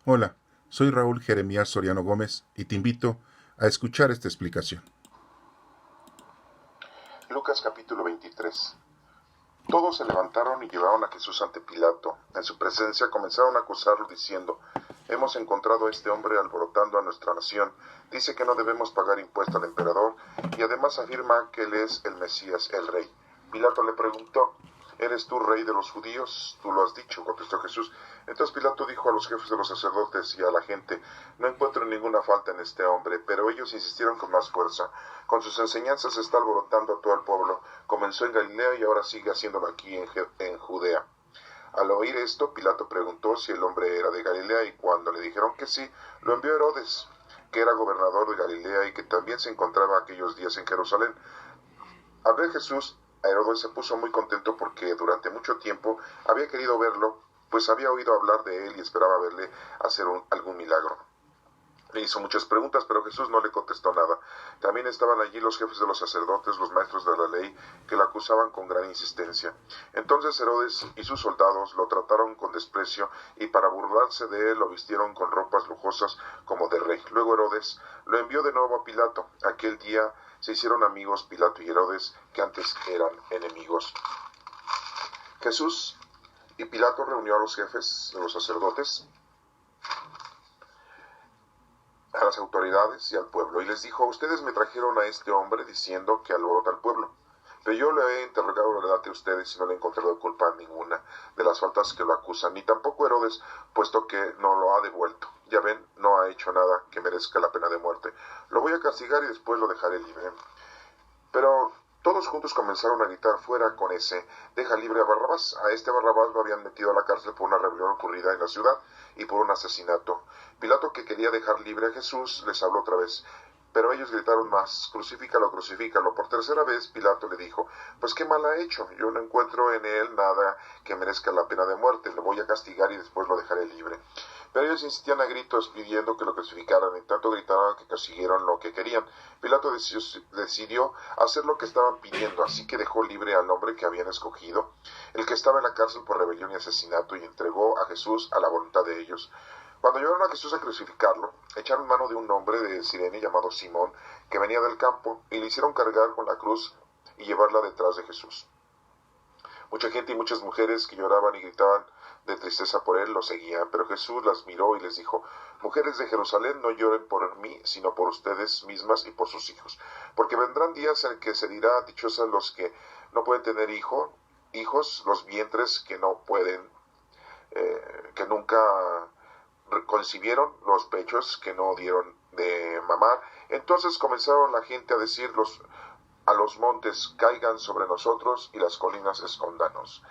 Hola, soy Raúl Jeremías Soriano Gómez y te invito a escuchar esta explicación. Lucas capítulo 23. Todos se levantaron y llevaron a Jesús ante Pilato. En su presencia comenzaron a acusarlo diciendo: hemos encontrado a este hombre alborotando a nuestra nación. Dice que no debemos pagar impuesto al emperador y además afirma que él es el Mesías, el rey. Pilato le preguntó: ¿eres tú rey de los judíos? Tú lo has dicho, contestó Jesús. Entonces Pilato dijo a los jefes de los sacerdotes y a la gente: no encuentro ninguna falta en este hombre. Pero ellos insistieron con más fuerza: con sus enseñanzas se está alborotando a todo el pueblo. Comenzó en Galilea y ahora sigue haciéndolo aquí en Judea. Al oír esto, Pilato preguntó si el hombre era de Galilea, y cuando le dijeron que sí, lo envió Herodes, que era gobernador de Galilea y que también se encontraba aquellos días en Jerusalén. Al ver Jesús, Herodes se puso muy contento porque durante mucho tiempo había querido verlo, pues había oído hablar de él y esperaba verle hacer algún milagro. Le hizo muchas preguntas, pero Jesús no le contestó nada. También estaban allí los jefes de los sacerdotes, los maestros de la ley, que lo acusaban con gran insistencia. Entonces Herodes y sus soldados lo trataron con desprecio y para burlarse de él lo vistieron con ropas lujosas como de rey. Luego Herodes lo envió de nuevo a Pilato. Aquel día se hicieron amigos Pilato y Herodes, que antes eran enemigos. Jesús y Pilato reunió a los jefes de los sacerdotes, a las autoridades y al pueblo, y les dijo: ustedes me trajeron a este hombre diciendo que alborota al pueblo, pero yo le he interrogado delante de ustedes y no le he encontrado culpa ninguna de las faltas que lo acusan, ni tampoco Herodes, puesto que no lo ha devuelto. Ya ven, no ha hecho nada que merezca la pena de muerte. Lo voy a castigar y después lo dejaré libre. Pero todos juntos comenzaron a gritar: fuera con ese, deja libre a Barrabás. A este Barrabás lo habían metido a la cárcel por una rebelión ocurrida en la ciudad y por un asesinato. Pilato, que quería dejar libre a Jesús, les habló otra vez, pero ellos gritaron más: crucifícalo, crucifícalo. Por tercera vez Pilato le dijo: pues qué mal ha hecho, yo no encuentro en él nada que merezca la pena de muerte, lo voy a castigar y después lo dejaré libre. Pero ellos insistían a gritos pidiendo que lo crucificaran, y tanto gritaron que consiguieron lo que querían. Pilato decidió hacer lo que estaban pidiendo, así que dejó libre al hombre que habían escogido, el que estaba en la cárcel por rebelión y asesinato, y entregó a Jesús a la voluntad de ellos. Cuando llevaron a Jesús a crucificarlo, echaron mano de un hombre de Cirene llamado Simón, que venía del campo, y le hicieron cargar con la cruz y llevarla detrás de Jesús. Mucha gente y muchas mujeres que lloraban y gritaban de tristeza por él lo seguían, pero Jesús las miró y les dijo: mujeres de Jerusalén, no lloren por mí, sino por ustedes mismas y por sus hijos, porque vendrán días en que se dirá: dichosos los que no pueden tener hijos, los vientres que no pueden, que nunca concibieron, los pechos que no dieron de mamar. Entonces comenzaron la gente a decir a los montes: caigan sobre nosotros, y las colinas escóndanos.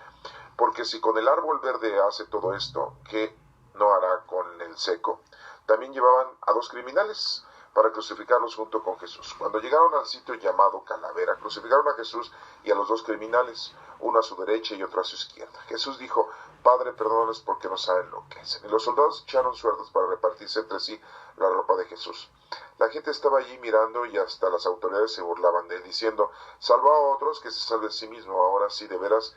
Porque si con el árbol verde hace todo esto, ¿qué no hará con el seco? También llevaban a dos criminales para crucificarlos junto con Jesús. Cuando llegaron al sitio llamado Calavera, crucificaron a Jesús y a los dos criminales, uno a su derecha y otro a su izquierda. Jesús dijo: Padre, perdónales porque no saben lo que hacen. Y los soldados echaron suertes para repartirse entre sí la ropa de Jesús. La gente estaba allí mirando, y hasta las autoridades se burlaban de él, diciendo: salva a otros, que se salve a sí mismo. Ahora sí, de veras,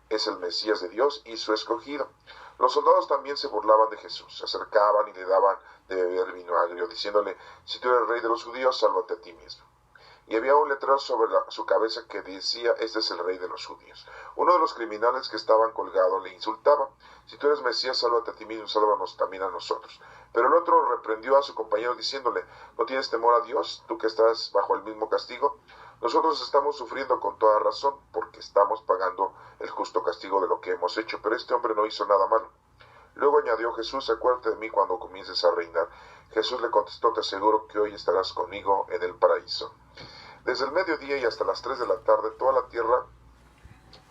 es el Mesías de Dios y su escogido. Los soldados también se burlaban de Jesús, se acercaban y le daban de beber vino agrio, diciéndole: si tú eres rey de los judíos, sálvate a ti mismo. Y había un letrero sobre su cabeza que decía: este es el rey de los judíos. Uno de los criminales que estaban colgados le insultaba: si tú eres Mesías, sálvate a ti mismo, sálvanos también a nosotros. Pero el otro reprendió a su compañero diciéndole: ¿no tienes temor a Dios, tú que estás bajo el mismo castigo? Nosotros estamos sufriendo con toda razón, porque estamos pagando el justo castigo de lo que hemos hecho, pero este hombre no hizo nada malo. Luego añadió Jesús: acuérdate de mí cuando comiences a reinar. Jesús le contestó: te aseguro que hoy estarás conmigo en el paraíso. Desde el mediodía y hasta las 3 de la tarde, toda la tierra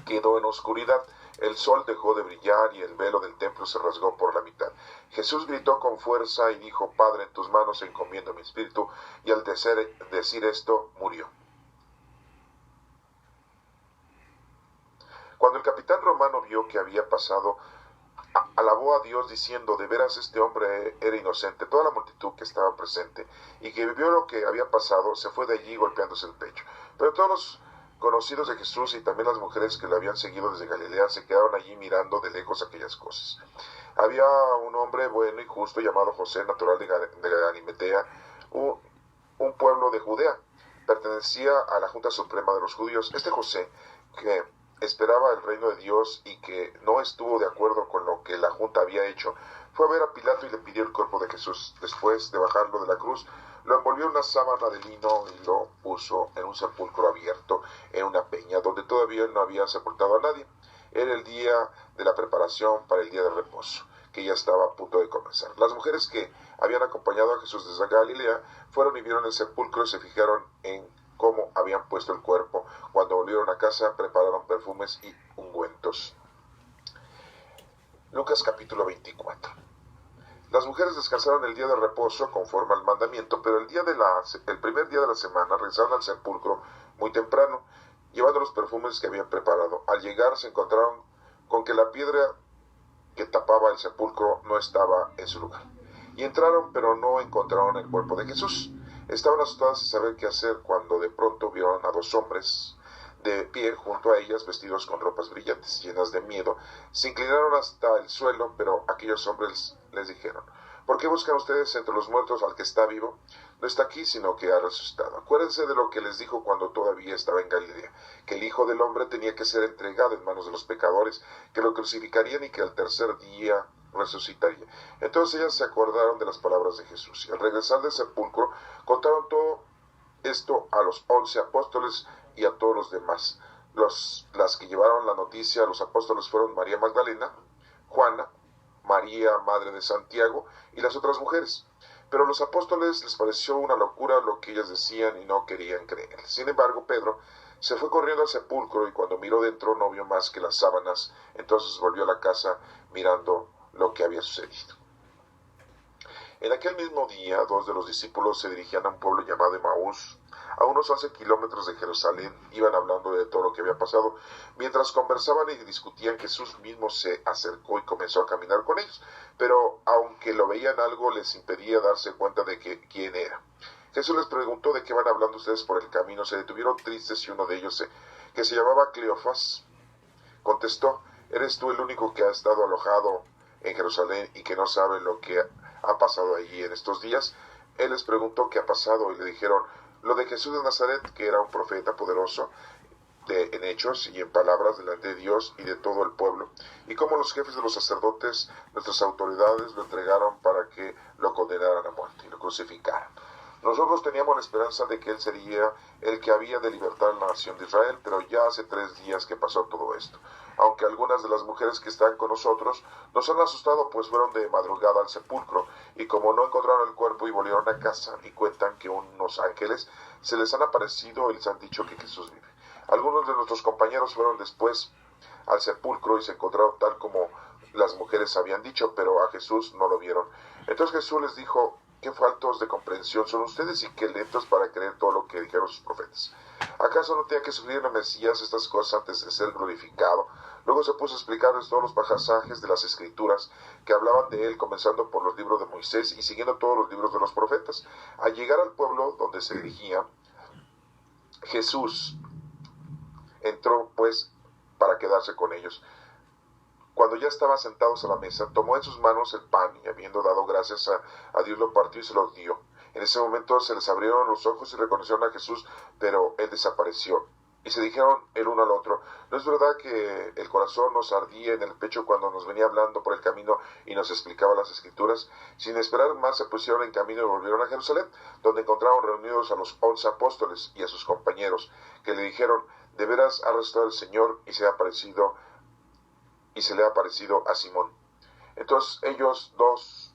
quedó en oscuridad. El sol dejó de brillar y el velo del templo se rasgó por la mitad. Jesús gritó con fuerza y dijo: Padre, en tus manos encomiendo mi espíritu. Y al decir esto, murió. Cuando el capitán romano vio que había pasado, alabó a Dios diciendo: de veras este hombre era inocente. Toda la multitud que estaba presente y que vio lo que había pasado se fue de allí golpeándose el pecho. Pero todos los conocidos de Jesús y también las mujeres que le habían seguido desde Galilea se quedaron allí mirando de lejos aquellas cosas. Había un hombre bueno y justo llamado José, natural de Arimatea, un pueblo de Judea. Pertenecía a la Junta Suprema de los Judíos. Este José, que esperaba el reino de Dios y que no estuvo de acuerdo con lo que la Junta había hecho, fue a ver a Pilato y le pidió el cuerpo de Jesús. Después de bajarlo de la cruz, lo envolvió en una sábana de lino y lo puso en un sepulcro abierto, en una peña, donde todavía no había sepultado a nadie. Era el día de la preparación para el día de reposo, que ya estaba a punto de comenzar. Las mujeres que habían acompañado a Jesús desde Galilea fueron y vieron el sepulcro y se fijaron en cómo habían puesto el cuerpo. Cuando volvieron a casa, prepararon perfumes y ungüentos. Lucas capítulo 24. Las mujeres descansaron el día de reposo conforme al mandamiento, pero el primer día de la semana regresaron al sepulcro muy temprano, llevando los perfumes que habían preparado. Al llegar se encontraron con que la piedra que tapaba el sepulcro no estaba en su lugar. Y entraron, pero no encontraron el cuerpo de Jesús. Estaban asustadas sin saber qué hacer cuando de pronto vieron a dos hombres de pie junto a ellas, vestidos con ropas brillantes. Llenas de miedo, se inclinaron hasta el suelo, pero aquellos hombres les dijeron: ¿por qué buscan ustedes entre los muertos al que está vivo? No está aquí, sino que ha resucitado. Acuérdense de lo que les dijo cuando todavía estaba en Galilea, que el Hijo del Hombre tenía que ser entregado en manos de los pecadores, que lo crucificarían y que al tercer día resucitaría. Entonces ellas se acordaron de las palabras de Jesús, y al regresar del sepulcro contaron todo esto a los 11 apóstoles y a todos los demás. Las que llevaron la noticia a los apóstoles fueron María Magdalena, Juana, María, madre de Santiago, y las otras mujeres. Pero a los apóstoles les pareció una locura lo que ellas decían y no querían creer. Sin embargo, Pedro se fue corriendo al sepulcro y cuando miró dentro no vio más que las sábanas. Entonces volvió a la casa mirando lo que había sucedido. En aquel mismo día, dos de los discípulos se dirigían a un pueblo llamado Emaús, a unos 11 kilómetros de Jerusalén. Iban hablando de todo lo que había pasado. Mientras conversaban y discutían, Jesús mismo se acercó y comenzó a caminar con ellos, pero aunque lo veían, algo les impedía darse cuenta de quién era. Jesús les preguntó: ¿de qué van hablando ustedes por el camino? Se detuvieron tristes y uno de ellos, que se llamaba Cleofas, contestó: ¿eres tú el único que ha estado alojado en Jerusalén y que no sabe lo que ha pasado allí en estos días? Él les preguntó qué ha pasado y le dijeron lo de Jesús de Nazaret, que era un profeta poderoso en hechos y en palabras delante de Dios y de todo el pueblo, y cómo los jefes de los sacerdotes, nuestras autoridades, lo entregaron para que lo condenaran a muerte y lo crucificaran. Nosotros teníamos la esperanza de que él sería el que había de libertar a la nación de Israel, pero ya hace 3 días que pasó todo esto. Aunque algunas de las mujeres que están con nosotros nos han asustado, pues fueron de madrugada al sepulcro, y como no encontraron el cuerpo y volvieron a casa, y cuentan que unos ángeles se les han aparecido y les han dicho que Jesús vive. Algunos de nuestros compañeros fueron después al sepulcro y se encontraron tal como las mujeres habían dicho, pero a Jesús no lo vieron. Entonces Jesús les dijo: qué faltos de comprensión son ustedes y qué lentos para creer todo lo que dijeron sus profetas. ¿Acaso no tenía que sufrir el Mesías estas cosas antes de ser glorificado? Luego se puso a explicarles todos los pasajes de las Escrituras que hablaban de él, comenzando por los libros de Moisés y siguiendo todos los libros de los profetas. Al llegar al pueblo donde se dirigía, Jesús entró pues para quedarse con ellos. Cuando ya estaban sentados a la mesa, tomó en sus manos el pan y, habiendo dado gracias a Dios, lo partió y se lo dio. En ese momento se les abrieron los ojos y reconocieron a Jesús, pero él desapareció. Y se dijeron el uno al otro: ¿no es verdad que el corazón nos ardía en el pecho cuando nos venía hablando por el camino y nos explicaba las Escrituras? Sin esperar más, se pusieron en camino y volvieron a Jerusalén, donde encontraron reunidos a los 11 apóstoles y a sus compañeros, que le dijeron: de veras ha resucitado el Señor y se le ha aparecido a Simón. Entonces ellos dos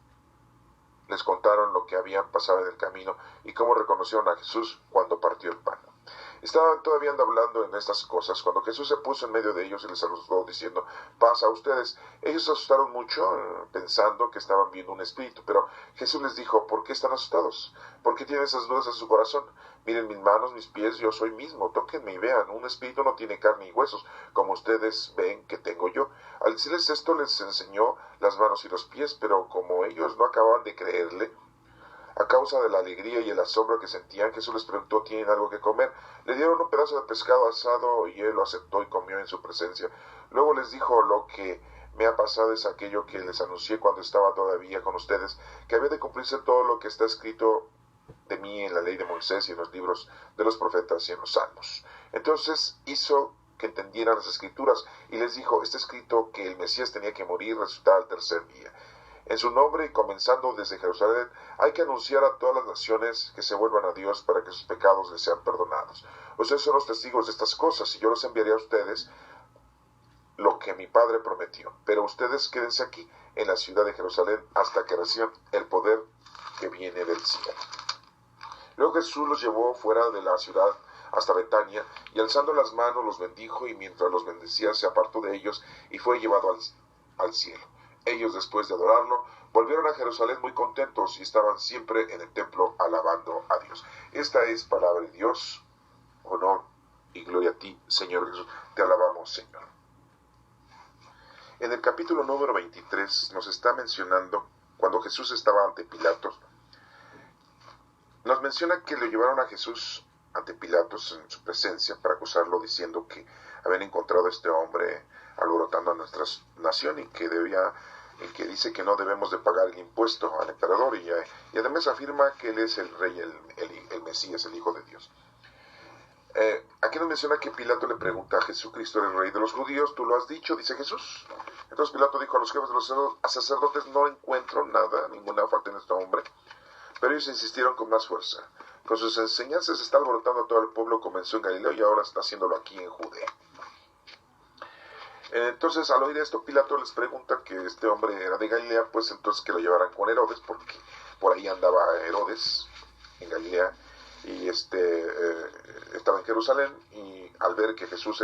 les contaron lo que habían pasado en el camino y cómo reconocieron a Jesús cuando partió el pan. Estaban todavía hablando en estas cosas cuando Jesús se puso en medio de ellos y les saludó diciendo: paz a ustedes. Ellos se asustaron mucho pensando que estaban viendo un espíritu, pero Jesús les dijo: ¿por qué están asustados? ¿Por qué tienen esas dudas en su corazón? Miren mis manos, mis pies, yo soy mismo, tóquenme y vean. Un espíritu no tiene carne y huesos, como ustedes ven que tengo yo. Al decirles esto les enseñó las manos y los pies, pero como ellos no acababan de creerle, a causa de la alegría y el asombro que sentían, Jesús les preguntó: ¿tienen algo que comer? Le dieron un pedazo de pescado asado y él lo aceptó y comió en su presencia. Luego les dijo lo que me ha pasado es aquello que les anuncié cuando estaba todavía con ustedes, que había de cumplirse todo lo que está escrito de mí en la ley de Moisés y en los libros de los profetas y en los salmos. Entonces hizo que entendieran las escrituras y les dijo, está escrito que el Mesías tenía que morir y resucitar al tercer día. En su nombre, y comenzando desde Jerusalén, hay que anunciar a todas las naciones que se vuelvan a Dios para que sus pecados les sean perdonados. Ustedes son los testigos de estas cosas y yo los enviaré a ustedes lo que mi Padre prometió. Pero ustedes quédense aquí en la ciudad de Jerusalén hasta que reciban el poder que viene del cielo. Luego Jesús los llevó fuera de la ciudad hasta Betania y alzando las manos los bendijo y mientras los bendecía se apartó de ellos y fue llevado al cielo. Ellos, después de adorarlo, volvieron a Jerusalén muy contentos y estaban siempre en el templo alabando a Dios. Esta es palabra de Dios. Honor y gloria a ti, Señor Jesús. Te alabamos, Señor. En el capítulo número 23 nos está mencionando, cuando Jesús estaba ante Pilatos, nos menciona que lo llevaron a Jesús ante Pilatos en su presencia para acusarlo, diciendo que habían encontrado a este hombre alborotando a nuestra nación y que dice que no debemos de pagar el impuesto al emperador y además afirma que él es el rey, el Mesías, el Hijo de Dios. Aquí nos menciona que Pilato le pregunta a Jesucristo, el rey de los judíos, ¿tú lo has dicho?, dice Jesús. Entonces Pilato dijo a los jefes de los sacerdotes, no encuentro nada, ninguna falta en este hombre. Pero ellos insistieron con más fuerza. Con sus enseñanzas está alborotando a todo el pueblo, comenzó en Galilea y ahora está haciéndolo aquí en Judea. Entonces, al oír esto, Pilato les pregunta que este hombre era de Galilea, pues entonces que lo llevaran con Herodes, porque por ahí andaba Herodes en Galilea, y estaba en Jerusalén, y al ver que Jesús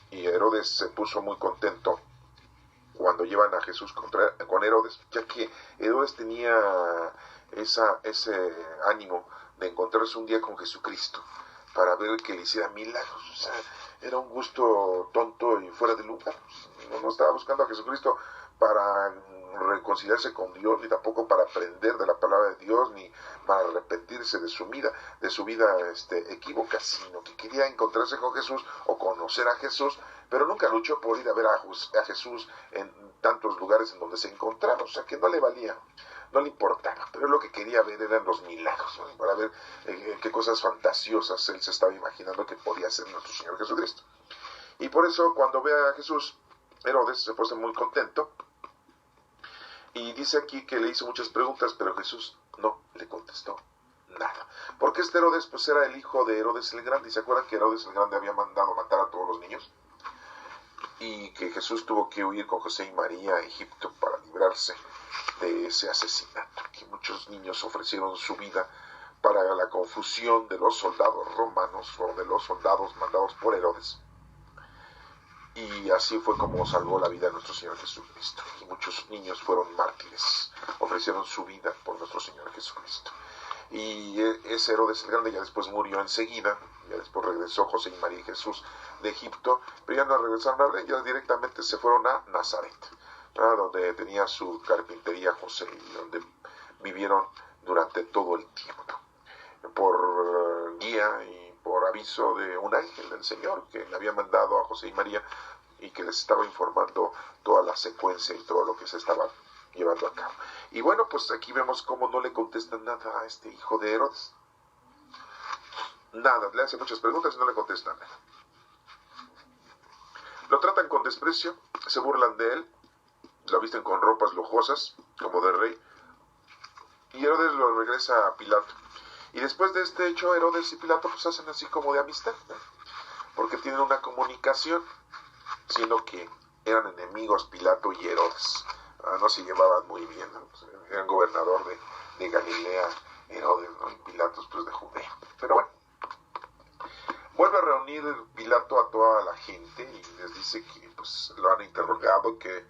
y Herodes se puso muy contento cuando llevan a Jesús con Herodes, ya que Herodes tenía ese ánimo de encontrarse un día con Jesucristo para ver que le hiciera milagros. O sea, era un gusto tonto y fuera de lugar. No estaba buscando a Jesucristo para reconciliarse con Dios, ni tampoco para aprender de la palabra de Dios, ni para arrepentirse de su vida equívoca, sino que quería encontrarse con Jesús o conocer a Jesús, pero nunca luchó por ir a ver a Jesús en tantos lugares en donde se encontraba. O sea, que no le valía, no le importaba, pero lo que quería ver eran los milagros, ¿no? Para ver qué cosas fantasiosas él se estaba imaginando que podía hacer nuestro Señor Jesucristo. Y por eso, cuando ve a Jesús, Herodes se puso muy contento, y dice aquí que le hizo muchas preguntas, pero Jesús no le contestó nada. Porque este Herodes pues era el hijo de Herodes el Grande, y se acuerdan que Herodes el Grande había mandado matar a todos los niños, y que Jesús tuvo que huir con José y María a Egipto para librarse de ese asesinato, que muchos niños ofrecieron su vida para la confusión de los soldados romanos o de los soldados mandados por Herodes. Y así fue como salvó la vida de nuestro Señor Jesucristo. Y muchos niños fueron mártires, ofrecieron su vida por nuestro Señor Jesucristo. Y ese Herodes el Grande ya después murió enseguida, ya después regresó José y María y Jesús de Egipto, pero ya no regresaron a Belén, ya directamente se fueron a Nazaret, donde tenía su carpintería José, y donde vivieron durante todo el tiempo, por guía y por aviso de un ángel del Señor que le había mandado a José y María y que les estaba informando toda la secuencia y todo lo que se estaba llevando a cabo. Y bueno, pues aquí vemos cómo no le contestan nada a este hijo de Herodes. Nada, le hacen muchas preguntas y no le contestan nada. Lo tratan con desprecio, se burlan de él, lo visten con ropas lujosas, como de rey, y Herodes lo regresa a Pilato. Y después de este hecho, Herodes y Pilato pues hacen así como de amistad, ¿no? Porque tienen una comunicación, sino que eran enemigos Pilato y Herodes. No se llevaban muy bien, ¿no? Eran gobernador de Galilea, Herodes, ¿no? Y Pilatos pues de Judea. Pero bueno, vuelve a reunir Pilato a toda la gente y les dice que pues lo han interrogado, que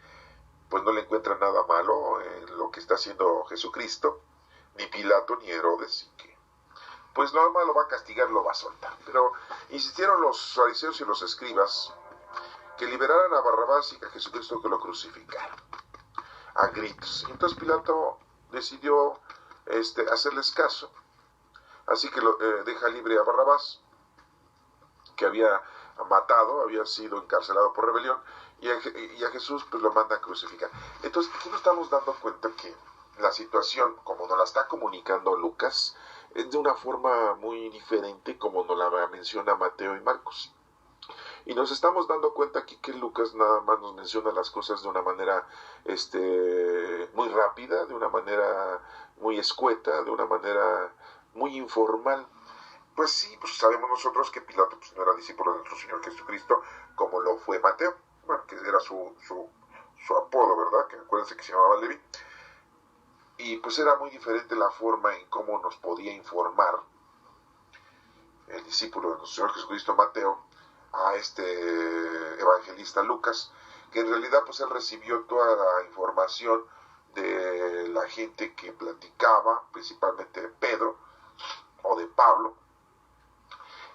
pues no le encuentran nada malo en lo que está haciendo Jesucristo, ni Pilato ni Herodes, y que pues lo malo va a castigar, lo va a soltar. Pero insistieron los fariseos y los escribas que liberaran a Barrabás y a Jesucristo que lo crucificaran a gritos. Y entonces Pilato decidió hacerles caso, así que deja libre a Barrabás, que había matado, había sido encarcelado por rebelión, y a Jesús pues lo manda a crucificar. Entonces aquí nos estamos dando cuenta que la situación, como nos la está comunicando Lucas, es de una forma muy diferente como nos la menciona Mateo y Marcos. Y nos estamos dando cuenta aquí que Lucas nada más nos menciona las cosas de una manera muy rápida, de una manera muy escueta, de una manera muy informal. Pues sí, pues sabemos nosotros que Pilato pues, no era discípulo de nuestro Señor Jesucristo, como lo fue Mateo, bueno, que era su apodo, ¿verdad? Que acuérdense que se llamaba Leví. Y pues era muy diferente la forma en cómo nos podía informar el discípulo de nuestro Señor Jesucristo, Mateo, a este evangelista Lucas, que en realidad pues él recibió toda la información de la gente que platicaba, principalmente de Pedro o de Pablo,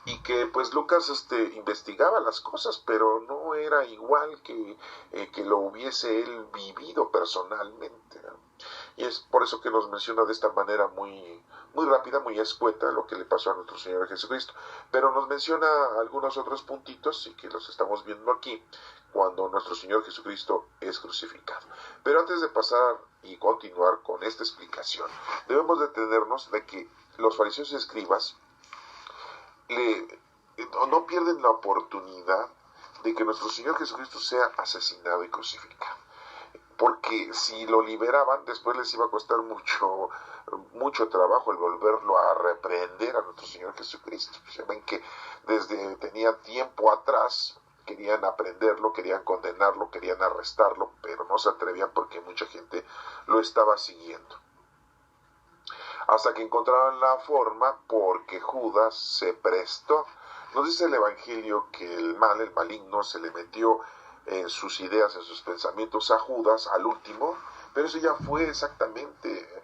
y que pues Lucas investigaba las cosas, pero no era igual que lo hubiese él vivido personalmente, ¿no? Y es por eso que nos menciona de esta manera muy rápida, muy escueta lo que le pasó a nuestro Señor Jesucristo. Pero nos menciona algunos otros puntitos y que los estamos viendo aquí cuando nuestro Señor Jesucristo es crucificado. Pero antes de pasar y continuar con esta explicación, debemos detenernos de que los fariseos y escribas no pierden la oportunidad de que nuestro Señor Jesucristo sea asesinado y crucificado. Porque si lo liberaban, después les iba a costar mucho trabajo el volverlo a reprender a nuestro Señor Jesucristo. Se ven que desde tenía tiempo atrás querían aprenderlo, querían condenarlo, querían arrestarlo, pero no se atrevían porque mucha gente lo estaba siguiendo. Hasta que encontraron la forma, porque Judas se prestó. Nos dice el Evangelio que el maligno, se le metió en sus ideas, en sus pensamientos a Judas, al último, pero eso ya fue exactamente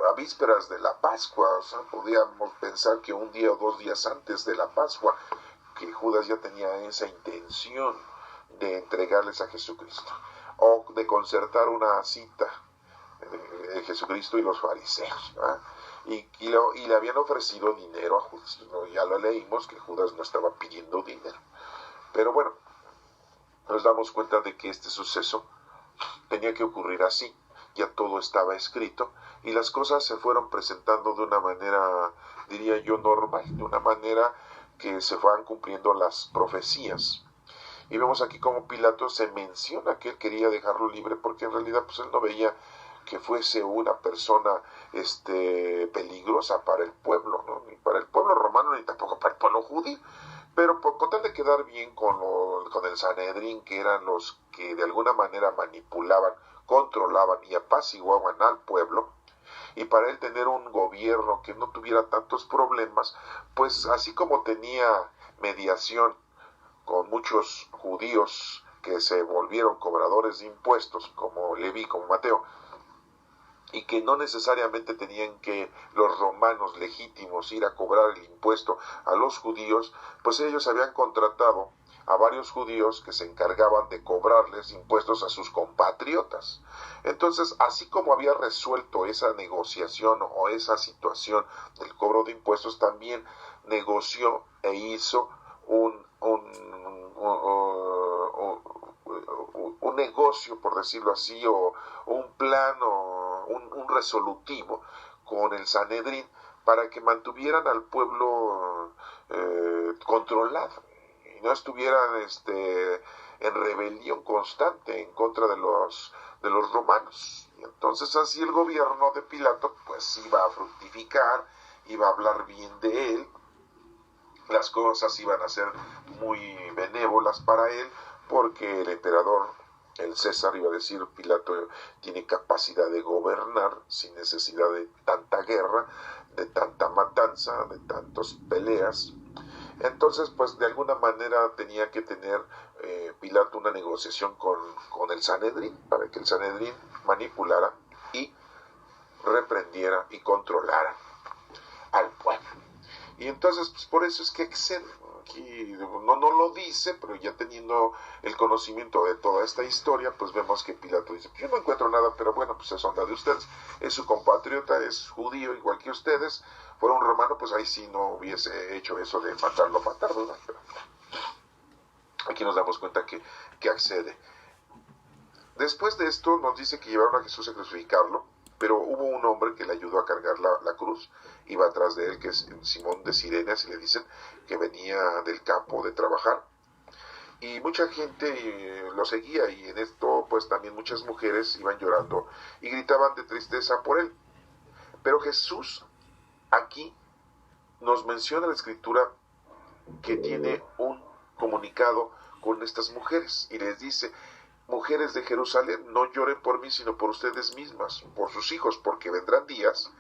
a vísperas de la Pascua. O sea, podíamos pensar que un día o 2 días antes de la Pascua, que Judas ya tenía esa intención de entregarles a Jesucristo, o de concertar una cita de Jesucristo y los fariseos, ¿verdad? Y le habían ofrecido dinero a Judas. Ya lo leímos que Judas no estaba pidiendo dinero, pero bueno, nos damos cuenta de que este suceso tenía que ocurrir así. Ya todo estaba escrito y las cosas se fueron presentando de una manera, diría yo, normal, de una manera que se fueran cumpliendo las profecías. Y vemos aquí como Pilato se menciona que él quería dejarlo libre porque en realidad pues él no veía que fuese una persona peligrosa para el pueblo, ¿no? Ni para el pueblo romano ni tampoco para el pueblo judío. Pero con tal de quedar bien con el Sanedrín, que eran los que de alguna manera manipulaban, controlaban y apaciguaban al pueblo, y para él tener un gobierno que no tuviera tantos problemas, pues así como tenía mediación con muchos judíos que se volvieron cobradores de impuestos, como Leví, como Mateo, y que no necesariamente tenían que los romanos legítimos ir a cobrar el impuesto a los judíos, pues ellos habían contratado a varios judíos que se encargaban de cobrarles impuestos a sus compatriotas. Entonces, así como había resuelto esa negociación o esa situación del cobro de impuestos, también negoció e hizo un negocio, por decirlo así, o un plan o un resolutivo con el Sanedrín para que mantuvieran al pueblo controlado y no estuvieran en rebelión constante en contra de los romanos. Y entonces así el gobierno de Pilato pues iba a fructificar, iba a hablar bien de él, las cosas iban a ser muy benévolas para él, porque el emperador, el César, iba a decir, Pilato tiene capacidad de gobernar sin necesidad de tanta guerra, de tanta matanza, de tantas peleas. Entonces, pues de alguna manera tenía que tener Pilato una negociación con el Sanedrín, para que el Sanedrín manipulara y reprendiera y controlara al pueblo. Y entonces, pues por eso es que aquí no lo dice, pero ya teniendo el conocimiento de toda esta historia, pues vemos que Pilato dice, yo no encuentro nada, pero bueno, pues es onda de ustedes, es su compatriota, es judío igual que ustedes, fuera un romano, pues ahí sí no hubiese hecho eso de matarlo, ¿verdad? Aquí nos damos cuenta que accede. Después de esto nos dice que llevaron a Jesús a crucificarlo, pero hubo un hombre que le ayudó a cargar la cruz, iba atrás de él, que es Simón de Sirene, así le dicen, que venía del campo de trabajar. Y mucha gente lo seguía, y en esto pues también muchas mujeres iban llorando y gritaban de tristeza por él. Pero Jesús aquí nos menciona la Escritura que tiene un comunicado con estas mujeres y les dice: mujeres de Jerusalén, no lloren por mí, sino por ustedes mismas, por sus hijos, porque vendrán días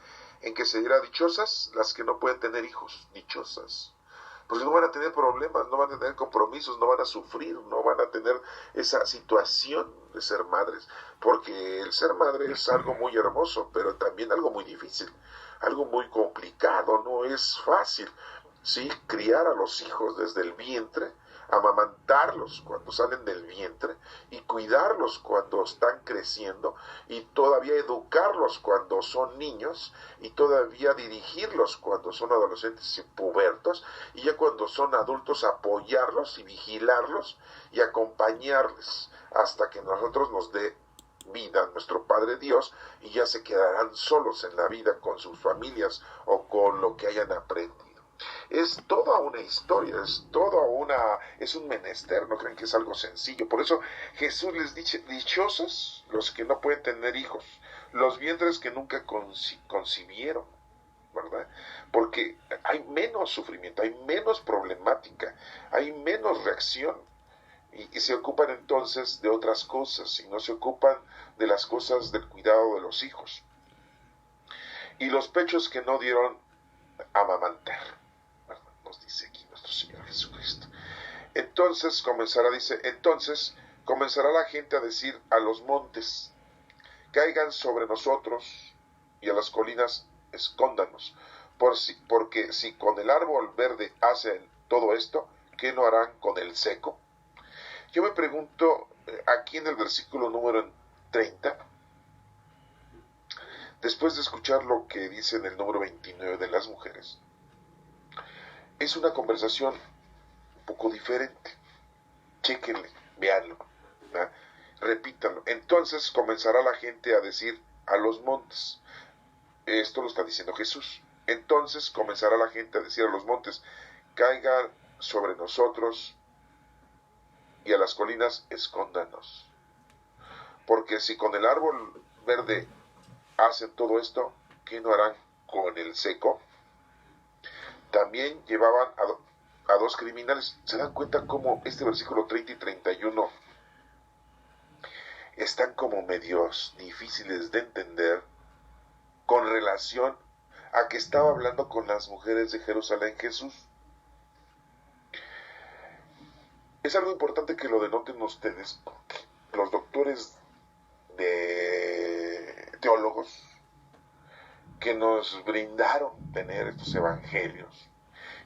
en que se dirá: dichosas las que no pueden tener hijos, dichosas. Porque no van a tener problemas, no van a tener compromisos, no van a sufrir, no van a tener esa situación de ser madres. Porque el ser madre es algo muy hermoso, pero también algo muy difícil, algo muy complicado, no es fácil. ¿Sí? Criar a los hijos desde el vientre, amamantarlos cuando salen del vientre y cuidarlos cuando están creciendo y todavía educarlos cuando son niños y todavía dirigirlos cuando son adolescentes y pubertos, y ya cuando son adultos apoyarlos y vigilarlos y acompañarles hasta que nosotros nos dé vida nuestro Padre Dios, y ya se quedarán solos en la vida con sus familias o con lo que hayan aprendido. Es toda una historia, es un menester, no creen que es algo sencillo. Por eso Jesús les dice: dichosos los que no pueden tener hijos, los vientres que nunca concibieron, ¿verdad? Porque hay menos sufrimiento, hay menos problemática, hay menos reacción, y se ocupan entonces de otras cosas, y no se ocupan de las cosas del cuidado de los hijos. Y los pechos que no dieron amamantar, nos dice aquí nuestro Señor Jesucristo. Entonces comenzará la gente a decir a los montes: caigan sobre nosotros, y a las colinas escóndanos, porque si con el árbol verde hacen todo esto, ¿qué no harán con el seco? Yo me pregunto, aquí en el versículo número 30, después de escuchar lo que dice en el número 29 de las mujeres, es una conversación un poco diferente. Chéquenle, véanlo, ¿verdad? Repítanlo. Entonces comenzará la gente a decir a los montes. Esto lo está diciendo Jesús. Entonces comenzará la gente a decir a los montes: caigan sobre nosotros, y a las colinas escóndanos. Porque si con el árbol verde hacen todo esto, ¿qué no harán con el seco? También llevaban a dos criminales. ¿Se dan cuenta cómo este versículo 30 y 31 están como medios difíciles de entender con relación a que estaba hablando con las mujeres de Jerusalén Jesús? Es algo importante que lo denoten ustedes, porque los doctores de teólogos que nos brindaron tener estos evangelios,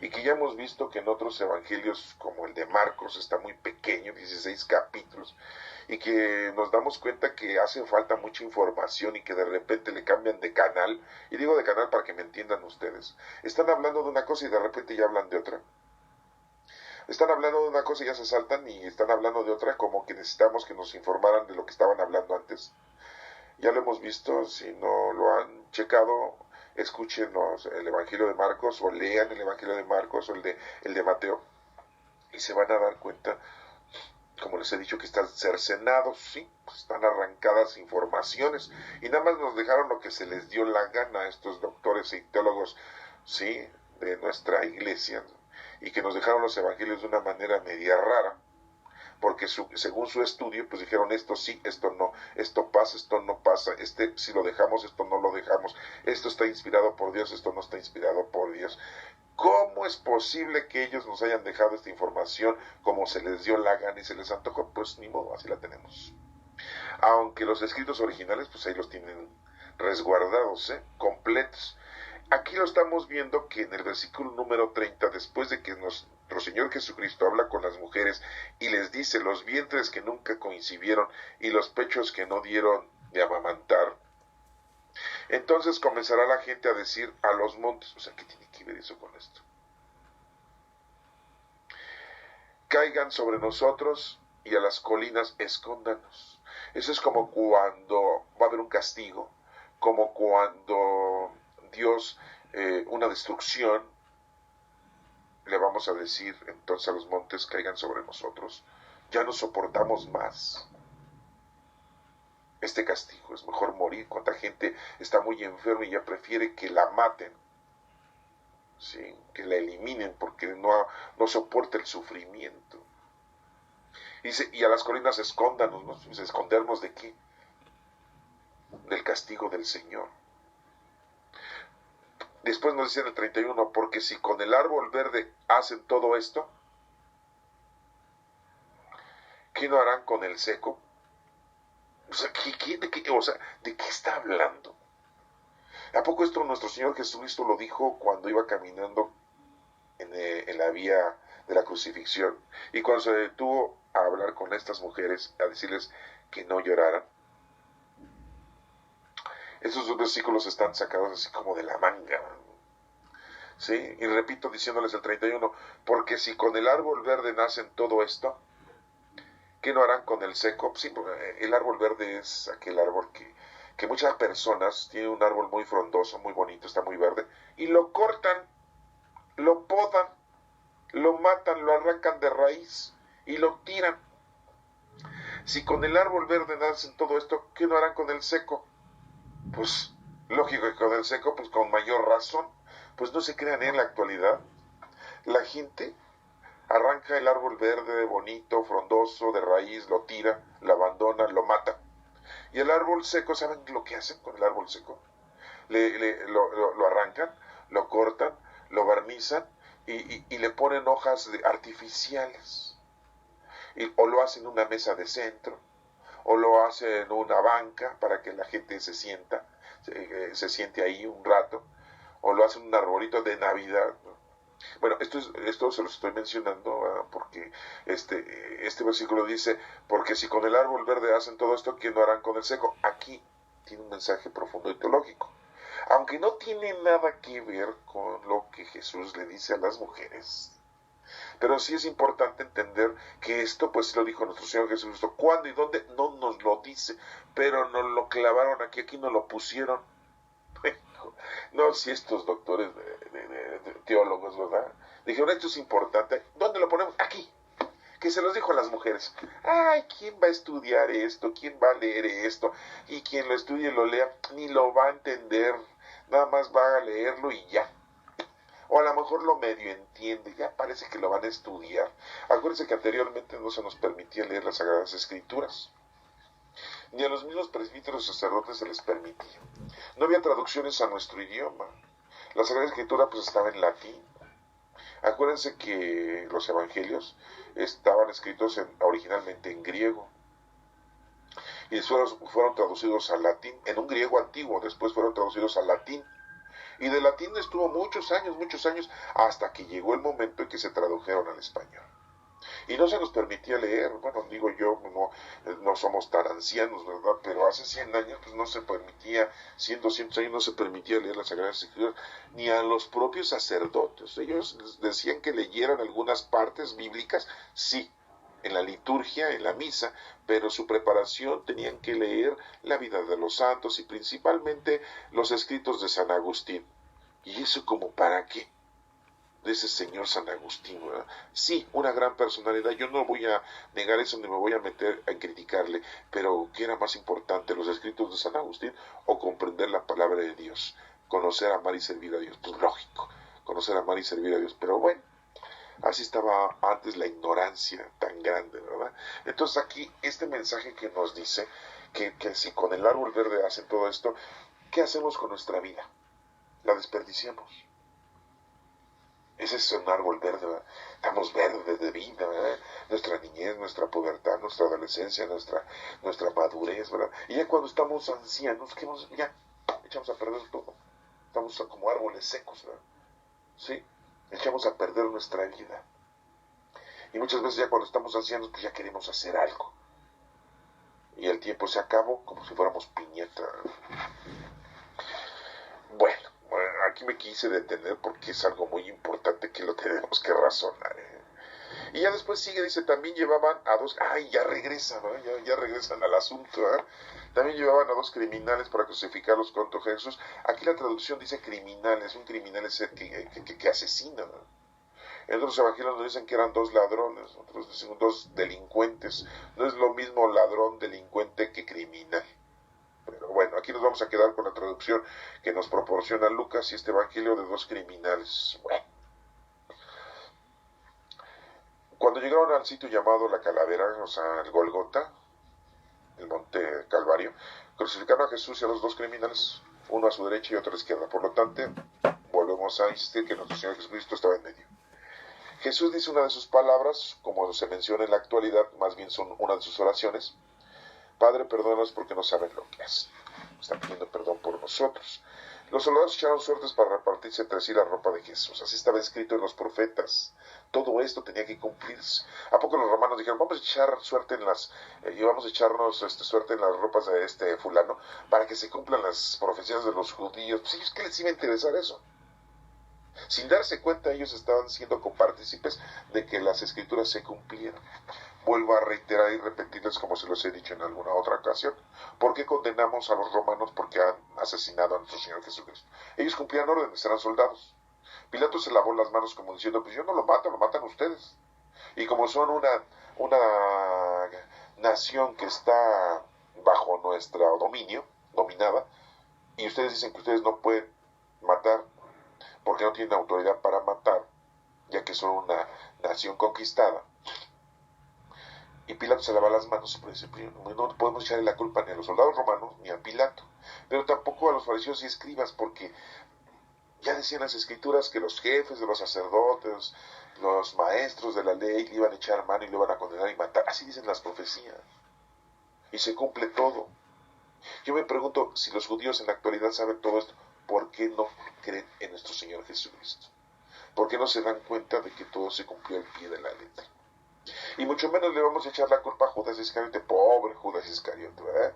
y que ya hemos visto que en otros evangelios como el de Marcos está muy pequeño, 16 capítulos, y que nos damos cuenta que hace falta mucha información y que de repente le cambian de canal, y digo de canal para que me entiendan ustedes. Están hablando de una cosa y de repente ya hablan de otra. Están hablando de una cosa y ya se saltan, y están hablando de otra, como que necesitamos que nos informaran de lo que estaban hablando antes. Ya lo hemos visto. Si no lo han checado, escuchen el Evangelio de Marcos, o lean el Evangelio de Marcos, o el de Mateo, y se van a dar cuenta, como les he dicho, que están cercenados, ¿sí? Pues están arrancadas informaciones, y nada más nos dejaron lo que se les dio la gana a estos doctores y teólogos, ¿sí?, de nuestra iglesia, y que nos dejaron los evangelios de una manera media rara, porque según su estudio, pues dijeron: esto sí, esto no, esto pasa, esto no pasa, si lo dejamos, esto no lo dejamos, esto está inspirado por Dios, esto no está inspirado por Dios. ¿Cómo es posible que ellos nos hayan dejado esta información como se les dio la gana y se les antojó? Pues ni modo, así la tenemos. Aunque los escritos originales, pues ahí los tienen resguardados, completos. Aquí lo estamos viendo, que en el versículo número 30, después de que nuestro Señor Jesucristo habla con las mujeres y les dice: los vientres que nunca concibieron y los pechos que no dieron de amamantar, entonces comenzará la gente a decir a los montes. O sea, ¿qué tiene que ver eso con esto? caigan sobre nosotros y a las colinas escóndanos. Eso es como cuando va a haber un castigo, como cuando Dios, una destrucción, le vamos a decir entonces a los montes caigan sobre nosotros. Ya no soportamos más este castigo, es mejor morir. Cuánta gente está muy enferma y ya prefiere que la maten, ¿sí? Que la eliminen porque no soporta el sufrimiento. Dice, y a las colinas escóndanos, ¿no? Dice, ¿escondernos de qué? Del castigo del Señor. Después nos dice en el 31, porque si con el árbol verde hacen todo esto, ¿qué no harán con el seco? O sea, ¿de qué está hablando? ¿A poco esto nuestro Señor Jesucristo lo dijo cuando iba caminando en la vía de la crucifixión? Y cuando se detuvo a hablar con estas mujeres, a decirles que no lloraran. Esos dos versículos están sacados así como de la manga, ¿sí? Y repito diciéndoles el 31, porque si con el árbol verde nacen todo esto, ¿qué no harán con el seco? Sí, el árbol verde es aquel árbol que muchas personas tienen un árbol muy frondoso, muy bonito, está muy verde, y lo cortan, lo podan, lo matan, lo arrancan de raíz y lo tiran. Si con el árbol verde nacen todo esto, ¿qué no harán con el seco? Pues lógico que con el seco, pues con mayor razón. Pues no se crean, en la actualidad la gente arranca el árbol verde, bonito, frondoso, de raíz, lo tira, lo abandona, lo mata. Y el árbol seco, ¿saben lo que hacen con el árbol seco? Lo arrancan, lo cortan, lo barnizan y le ponen hojas artificiales. O lo hacen en una mesa de centro, o lo hacen en una banca para que la gente se siente ahí un rato, o lo hacen en un arbolito de Navidad, ¿no? Bueno, esto se lo estoy mencionando porque este versículo dice, porque si con el árbol verde hacen todo esto, ¿qué no harán con el seco? Aquí tiene un mensaje profundo y teológico, aunque no tiene nada que ver con lo que Jesús le dice a las mujeres. Pero sí es importante entender que esto, pues lo dijo nuestro Señor Jesucristo. ¿Cuándo y dónde? No nos lo dice, pero nos lo clavaron aquí nos lo pusieron. No, si estos doctores de teólogos, ¿verdad? Dijeron, esto es importante. ¿Dónde lo ponemos? Aquí. Que se los dijo a las mujeres. Ay, ¿quién va a estudiar esto? ¿Quién va a leer esto? Y quien lo estudie y lo lea, ni lo va a entender. Nada más va a leerlo y ya. O a lo mejor lo medio entiende, ya parece que lo van a estudiar. Acuérdense que anteriormente no se nos permitía leer las Sagradas Escrituras. Ni a los mismos presbíteros y sacerdotes se les permitía. No había traducciones a nuestro idioma. La Sagrada Escritura pues estaba en latín. Acuérdense que los evangelios estaban escritos originalmente en griego. Y después fueron traducidos al latín, en un griego antiguo, después fueron traducidos al latín. Y de latín estuvo muchos años, hasta que llegó el momento en que se tradujeron al español. Y no se nos permitía leer, bueno, digo yo, no somos tan ancianos, ¿verdad? Pero hace 100 años pues no se permitía, 100, 200 años no se permitía leer las Sagradas Escrituras, ni a los propios sacerdotes. Ellos decían que leyeran algunas partes bíblicas, sí, en la liturgia, en la misa, pero su preparación tenían que leer la vida de los santos y principalmente los escritos de San Agustín. ¿Y eso como para qué? De ese señor San Agustín, ¿verdad? Sí, una gran personalidad, yo no voy a negar eso ni me voy a meter a criticarle, pero ¿qué era más importante, los escritos de San Agustín o comprender la palabra de Dios? Conocer, amar y servir a Dios, pues lógico, conocer, amar y servir a Dios, pero bueno, así estaba antes la ignorancia tan grande, ¿verdad? Entonces aquí este mensaje que nos dice que si con el árbol verde hacen todo esto, ¿qué hacemos con nuestra vida? La desperdiciamos. Ese es un árbol verde, ¿verdad? Estamos verdes de vida, ¿verdad? Nuestra niñez, nuestra pubertad, nuestra adolescencia, nuestra madurez, ¿verdad? Y ya cuando estamos ancianos, ya echamos a perder todo. Estamos como árboles secos, ¿verdad? ¿Sí? Echamos a perder nuestra vida. Y muchas veces ya cuando estamos ancianos, pues ya queremos hacer algo. Y el tiempo se acabó como si fuéramos piñeta. Bueno, aquí me quise detener porque es algo muy importante que lo tenemos que razonar. Y ya después sigue, dice, también llevaban a dos, ya regresan, ¿no? Ya regresan al asunto, ¿eh? También llevaban a dos criminales para crucificarlos contra Jesús. Aquí la traducción dice criminales, un criminal es el que asesina, ¿no? En otros evangelios nos dicen que eran dos ladrones, otros dicen dos delincuentes. No es lo mismo ladrón, delincuente que criminal. Pero bueno, aquí nos vamos a quedar con la traducción que nos proporciona Lucas y este evangelio de dos criminales. Bueno. Cuando llegaron al sitio llamado la Calavera, o sea, el Golgota, el monte Calvario, crucificaron a Jesús y a los dos criminales, uno a su derecha y otro a la izquierda. Por lo tanto, volvemos a insistir que nuestro Señor Jesucristo estaba en medio. Jesús dice una de sus palabras, como se menciona en la actualidad, más bien son una de sus oraciones: Padre, perdónanos porque no saben lo que hacen. Están pidiendo perdón por nosotros. Los soldados echaron suertes para repartirse entre sí la ropa de Jesús. Así estaba escrito en los profetas. Todo esto tenía que cumplirse. ¿A poco los romanos dijeron, vamos a echar suerte en las, vamos a echarnos suerte en las ropas de este fulano para que se cumplan las profecías de los judíos? Pues ellos, ¿qué les iba a interesar eso? Sin darse cuenta, ellos estaban siendo copartícipes de que las escrituras se cumplieran. Vuelvo a reiterar y repetirles, como se los he dicho en alguna otra ocasión, ¿por qué condenamos a los romanos porque han asesinado a nuestro Señor Jesucristo? Ellos cumplían órdenes, eran soldados. Pilato se lavó las manos como diciendo, pues yo no lo mato, lo matan ustedes. Y como son una nación que está bajo nuestro dominio, dominada, y ustedes dicen que ustedes no pueden matar porque no tienen autoridad para matar, ya que son una nación conquistada. Y Pilato se lava las manos y dice, no podemos echarle la culpa ni a los soldados romanos ni a Pilato, pero tampoco a los fariseos y escribas, porque ya decían las escrituras que los jefes de los sacerdotes, los maestros de la ley le iban a echar mano y le iban a condenar y matar. Así dicen las profecías. Y se cumple todo. Yo me pregunto, si los judíos en la actualidad saben todo esto, ¿por qué no creen en nuestro Señor Jesucristo? ¿Por qué no se dan cuenta de que todo se cumplió al pie de la letra? Y mucho menos le vamos a echar la culpa a Judas Iscariote, pobre Judas Iscariote, ¿verdad?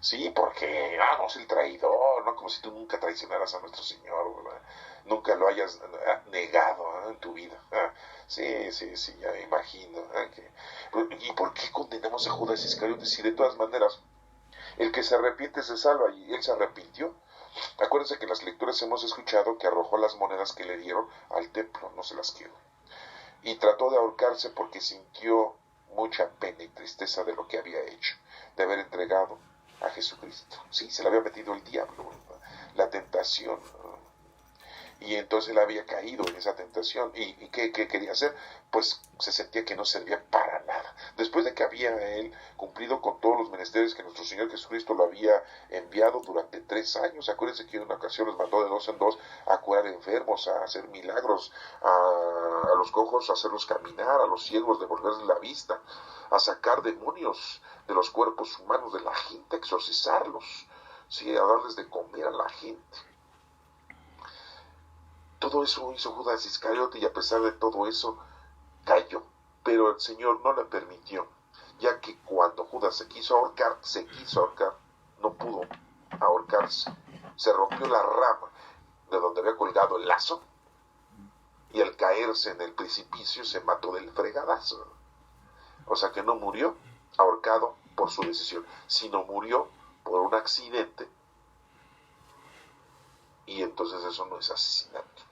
Sí, porque, no es el traidor, ¿no? Como si tú nunca traicionaras a nuestro Señor, ¿verdad? Nunca lo hayas negado en tu vida. Sí, ya me imagino. ¿Y por qué condenamos a Judas Iscariote si de todas maneras el que se arrepiente se salva y él se arrepintió? Acuérdense que en las lecturas hemos escuchado que arrojó las monedas que le dieron al templo, no se las quedó. Y trató de ahorcarse porque sintió mucha pena y tristeza de lo que había hecho, de haber entregado a Jesucristo. Sí, se le había metido el diablo, la tentación, y entonces él había caído en esa tentación. ¿Y qué quería hacer? Pues se sentía que no servía para nada. Después de que había él cumplido con todos los menesteres que nuestro Señor Jesucristo lo había enviado durante 3 años. Acuérdense que en una ocasión los mandó de 2 en 2 a curar enfermos, a hacer milagros, a los cojos a hacerlos caminar, a los ciegos devolverles la vista, a sacar demonios de los cuerpos humanos de la gente, a exorcizarlos, ¿sí? A darles de comer a la gente. Todo eso hizo Judas Iscariote y a pesar de todo eso cayó. Pero el Señor no le permitió, ya que cuando Judas se quiso ahorcar, no pudo ahorcarse. Se rompió la rama de donde había colgado el lazo y al caerse en el precipicio se mató del fregadazo. O sea que no murió ahorcado por su decisión, sino murió por un accidente. Y entonces eso no es asesinato.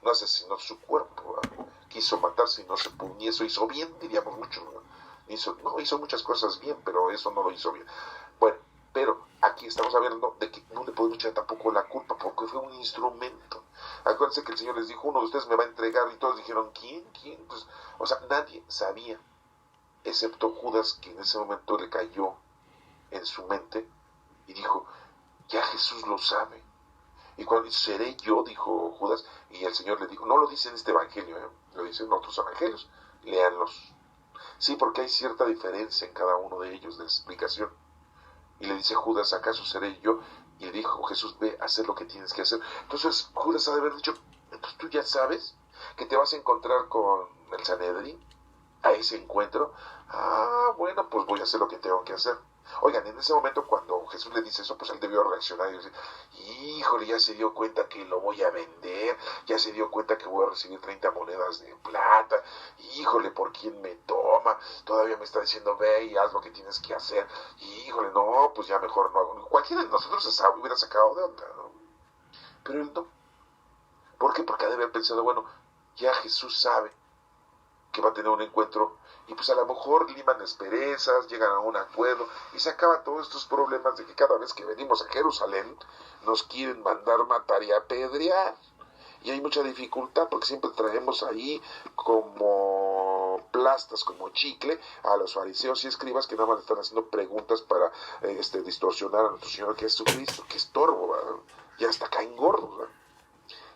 No asesinó su cuerpo, ¿verdad? Quiso matarse y no se pudo, ni eso hizo bien, diríamos mucho, ¿verdad? Hizo muchas cosas bien, pero eso no lo hizo bien. Bueno, pero aquí estamos hablando de que no le podemos echar tampoco la culpa, porque fue un instrumento. Acuérdense que el Señor les dijo, uno de ustedes me va a entregar, y todos dijeron, ¿quién? Pues, o sea, nadie sabía, excepto Judas, que en ese momento le cayó en su mente y dijo, ya Jesús lo sabe. Y cuando seré yo, dijo Judas, y el Señor le dijo, no lo dice en este evangelio, lo dice en otros evangelios, léanlos. Sí, porque hay cierta diferencia en cada uno de ellos de explicación. Y le dice Judas, ¿acaso seré yo? Y le dijo Jesús, ve a hacer lo que tienes que hacer. Entonces Judas ha de haber dicho, entonces tú ya sabes que te vas a encontrar con el Sanedrín, a ese encuentro, bueno, pues voy a hacer lo que tengo que hacer. Oigan, en ese momento cuando Jesús le dice eso, pues él debió reaccionar y decir, híjole, ya se dio cuenta que lo voy a vender, ya se dio cuenta que voy a recibir 30 monedas de plata, híjole, ¿por quién me toma? Todavía me está diciendo, ve y haz lo que tienes que hacer, híjole, no, pues ya mejor no hago. Cualquiera de nosotros se hubiera sacado de onda, ¿no? Pero él no. ¿Por qué? Porque ha de haber pensado, bueno, ya Jesús sabe que va a tener un encuentro y pues a lo mejor liman asperezas, llegan a un acuerdo y se acaban todos estos problemas de que cada vez que venimos a Jerusalén nos quieren mandar matar y apedrear. Y hay mucha dificultad porque siempre traemos ahí como plastas, como chicle a los fariseos y escribas que nada más están haciendo preguntas para distorsionar a nuestro Señor Jesucristo. Qué estorbo, ¿verdad? Ya hasta caen gordos, ¿verdad?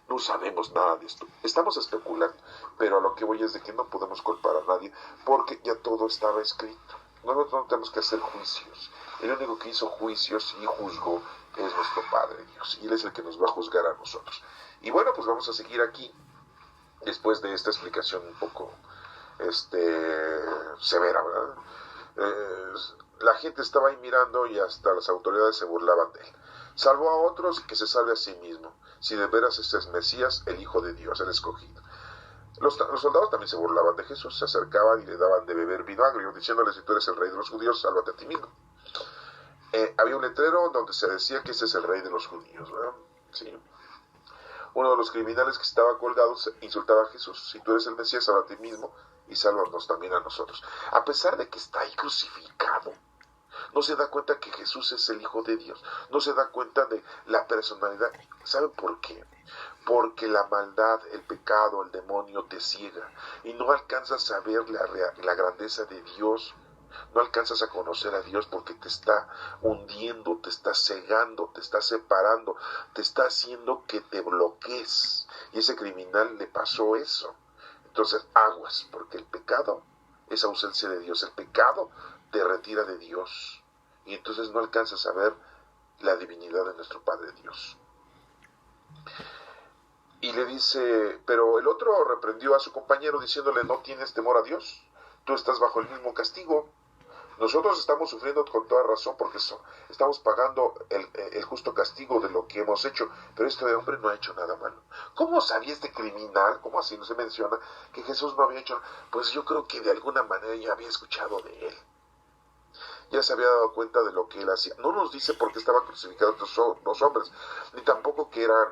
No sabemos nada de esto, estamos especulando, pero a lo que voy es de que no podemos culpar a nadie porque ya todo estaba escrito. Nosotros no tenemos que hacer juicios. El único que hizo juicios y juzgó es nuestro Padre Dios, y Él es el que nos va a juzgar a nosotros. Y bueno, pues vamos a seguir aquí después de esta explicación un poco severa, ¿verdad? La gente estaba ahí mirando y hasta las autoridades se burlaban de él. Salvó a otros y que se salve a sí mismo, si de veras este es Mesías, el Hijo de Dios, el escogido. Los soldados también se burlaban de Jesús, se acercaban y le daban de beber vino agrio, diciéndole, si tú eres el rey de los judíos, sálvate a ti mismo. Había un letrero donde se decía que ese es el rey de los judíos, ¿verdad? Sí. Uno de los criminales que estaba colgado insultaba a Jesús, si tú eres el Mesías, sálvate a ti mismo y sálvanos también a nosotros. A pesar de que está ahí crucificado, no se da cuenta que Jesús es el Hijo de Dios, no se da cuenta de la personalidad. ¿Saben por qué? Porque la maldad, el pecado, el demonio te ciega y no alcanzas a ver la grandeza de Dios, no alcanzas a conocer a Dios porque te está hundiendo, te está cegando, te está separando, te está haciendo que te bloquees. Y a ese criminal le pasó eso. Entonces aguas, porque el pecado es ausencia de Dios, el pecado te retira de Dios y entonces no alcanzas a ver la divinidad de nuestro Padre Dios. Y le dice, pero el otro reprendió a su compañero diciéndole, no tienes temor a Dios, tú estás bajo el mismo castigo. Nosotros estamos sufriendo con toda razón porque estamos pagando el justo castigo de lo que hemos hecho, pero este hombre no ha hecho nada malo. ¿Cómo sabía este criminal, cómo así no se menciona, que Jesús no había hecho? Pues yo creo que de alguna manera ya había escuchado de él. Ya se había dado cuenta de lo que él hacía. No nos dice por qué estaban crucificados los hombres, ni tampoco que eran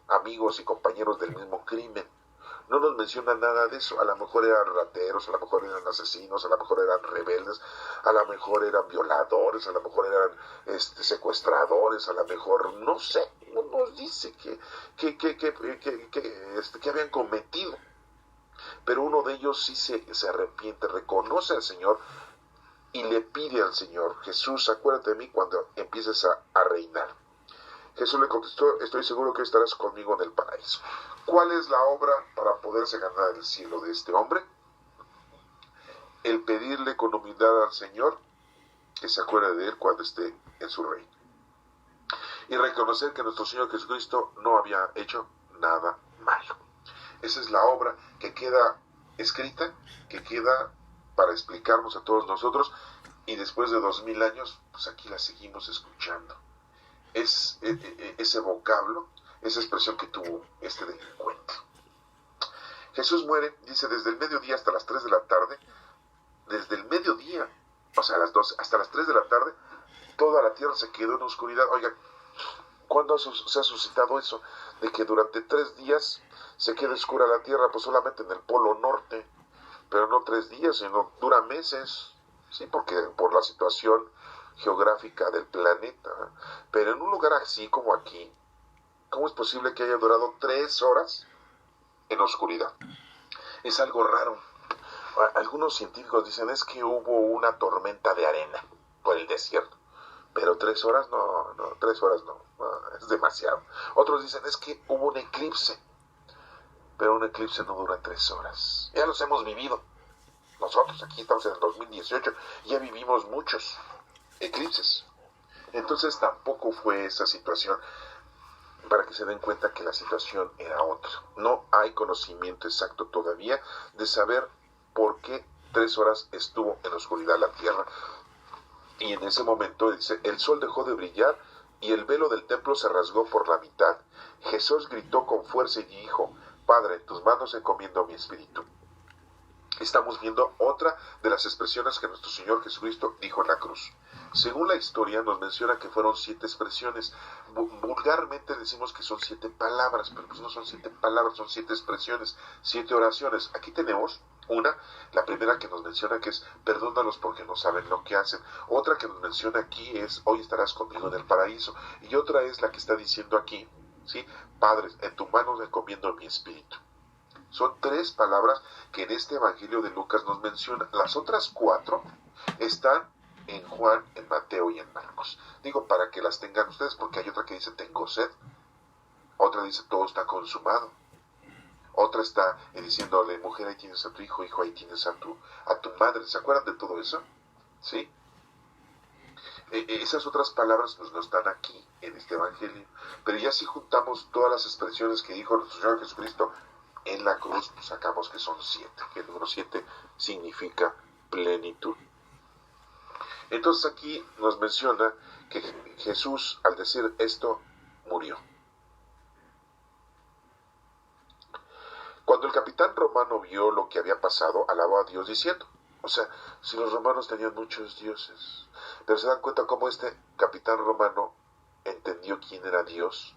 amigos y compañeros del mismo crimen. No nos menciona nada de eso. A lo mejor eran rateros, a lo mejor eran asesinos, a lo mejor eran rebeldes, a lo mejor eran violadores, a lo mejor eran secuestradores, a lo mejor, no sé, no nos dice que habían cometido. Pero uno de ellos sí se arrepiente, reconoce al Señor y le pide al Señor, Jesús, acuérdate de mí cuando empieces a reinar. Jesús le contestó, estoy seguro que estarás conmigo en el paraíso. ¿Cuál es la obra para poderse ganar el cielo de este hombre? El pedirle con humildad al Señor que se acuerde de él cuando esté en su reino. Y reconocer que nuestro Señor Jesucristo no había hecho nada malo. Esa es la obra que queda escrita, que queda para explicarnos a todos nosotros, y después de 2000 años, pues aquí la seguimos escuchando. Es ese vocablo, esa expresión que tuvo este delincuente. Jesús muere, dice, desde el mediodía hasta las 3 de la tarde, desde el mediodía, o sea, a las 2 hasta las 3 de la tarde, toda la tierra se quedó en oscuridad. Oigan, ¿cuándo se ha suscitado eso? De que durante 3 días se quede oscura la tierra, pues solamente en el polo norte, pero no 3 días, sino dura meses, sí, porque por la situación geográfica del planeta. Pero en un lugar así como aquí, ¿cómo es posible que haya durado 3 horas en oscuridad? Es algo raro. Algunos científicos dicen es que hubo una tormenta de arena por el desierto, pero 3 horas no, 3 horas no, es demasiado. Otros dicen es que hubo un eclipse, pero un eclipse no dura 3 horas. Ya los hemos vivido. Nosotros aquí estamos en el 2018, ya vivimos muchos eclipses. Entonces tampoco fue esa situación, para que se den cuenta que la situación era otra. No hay conocimiento exacto todavía de saber por qué 3 horas estuvo en oscuridad la tierra. Y en ese momento dice, el sol dejó de brillar y el velo del templo se rasgó por la mitad. Jesús gritó con fuerza y dijo, Padre, en tus manos encomiendo mi espíritu. Estamos viendo otra de las expresiones que nuestro Señor Jesucristo dijo en la cruz. Según la historia nos menciona que fueron 7 expresiones. Vulgarmente decimos que son 7 palabras, pero pues no son 7 palabras, son 7 expresiones, 7 oraciones. Aquí tenemos una, la primera que nos menciona que es perdónalos porque no saben lo que hacen. Otra que nos menciona aquí es hoy estarás conmigo en el paraíso. Y otra es la que está diciendo aquí, ¿sí? Padre, en tu mano encomiendo mi espíritu. Son 3 palabras que en este Evangelio de Lucas nos menciona. Las otras 4 están en Juan, en Mateo y en Marcos. Digo, para que las tengan ustedes, porque hay otra que dice, tengo sed. Otra dice, todo está consumado. Otra está diciéndole, mujer, ahí tienes a tu hijo, hijo, ahí tienes a tu madre. ¿Se acuerdan de todo eso? ¿Sí? Esas otras palabras pues no están aquí, en este Evangelio. Pero ya si juntamos todas las expresiones que dijo nuestro Señor Jesucristo, en la cruz pues sacamos que son 7, que el número 7 significa plenitud. Entonces aquí nos menciona que Jesús al decir esto murió. Cuando el capitán romano vio lo que había pasado, alabó a Dios diciendo, o sea, si los romanos tenían muchos dioses, pero se dan cuenta cómo este capitán romano entendió quién era Dios.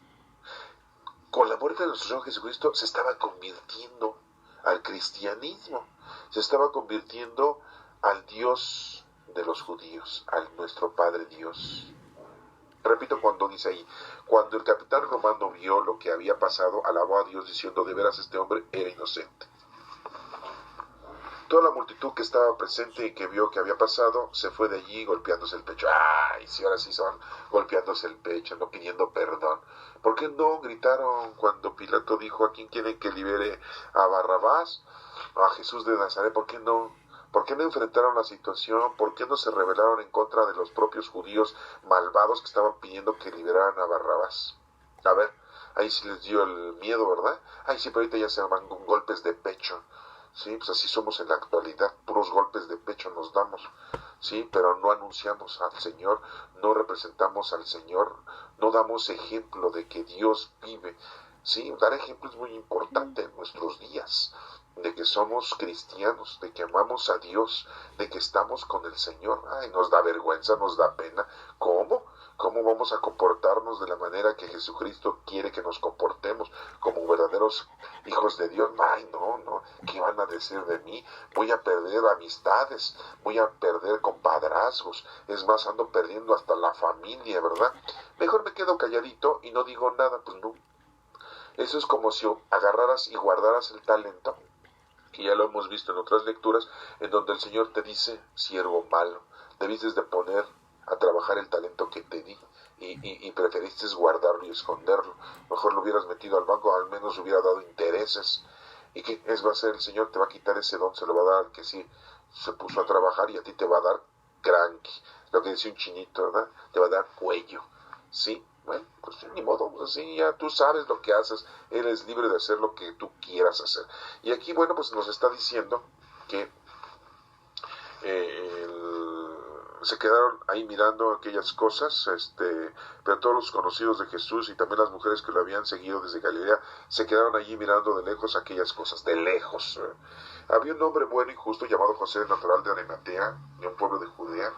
Con la muerte de nuestro Señor Jesucristo se estaba convirtiendo al cristianismo, se estaba convirtiendo al Dios de los judíos, al nuestro Padre Dios. Repito cuando dice ahí, cuando el capitán romano vio lo que había pasado, alabó a Dios diciendo, de veras este hombre era inocente. Toda la multitud que estaba presente y que vio que había pasado, se fue de allí golpeándose el pecho. ¡Ay! Sí, ahora sí son golpeándose el pecho, no pidiendo perdón. ¿Por qué no gritaron cuando Pilato dijo a quién quieren que libere a Barrabás, a Jesús de Nazaret? ¿Por qué no? ¿Por qué no enfrentaron la situación? ¿Por qué no se rebelaron en contra de los propios judíos malvados que estaban pidiendo que liberaran a Barrabás? A ver, ahí sí les dio el miedo, ¿verdad? Ay, sí, pero ahorita ya se van con golpes de pecho. Sí, pues así somos en la actualidad, puros golpes de pecho nos damos, sí, pero no anunciamos al Señor, no representamos al Señor, no damos ejemplo de que Dios vive, sí, dar ejemplo es muy importante en nuestros días, de que somos cristianos, de que amamos a Dios, de que estamos con el Señor. Ay, nos da vergüenza, nos da pena. ¿Cómo? ¿Cómo vamos a comportarnos de la manera que Jesucristo quiere que nos comportemos como verdaderos hijos de Dios? Ay, no, ¿qué van a decir de mí? Voy a perder amistades, voy a perder compadrazgos, es más, ando perdiendo hasta la familia, ¿verdad? Mejor me quedo calladito y no digo nada, pues no. Eso es como si agarraras y guardaras el talento, que ya lo hemos visto en otras lecturas, en donde el Señor te dice, siervo malo, debiste de poner a trabajar el talento que te di y preferiste guardarlo y esconderlo. Mejor lo hubieras metido al banco, al menos hubiera dado intereses. ¿Y qué es? Va a ser el Señor, te va a quitar ese don, se lo va a dar al que sí se puso a trabajar y a ti te va a dar cranky, lo que decía un chinito, ¿verdad? Te va a dar cuello, ¿sí? Bueno, pues ni modo, pues así ya tú sabes lo que haces, eres libre de hacer lo que tú quieras hacer. Y aquí, bueno, pues nos está diciendo que se quedaron ahí mirando aquellas cosas, pero todos los conocidos de Jesús y también las mujeres que lo habían seguido desde Galilea, se quedaron allí mirando de lejos aquellas cosas, de lejos. Había un hombre bueno y justo llamado José, natural de Arimatea, de un pueblo de Judea,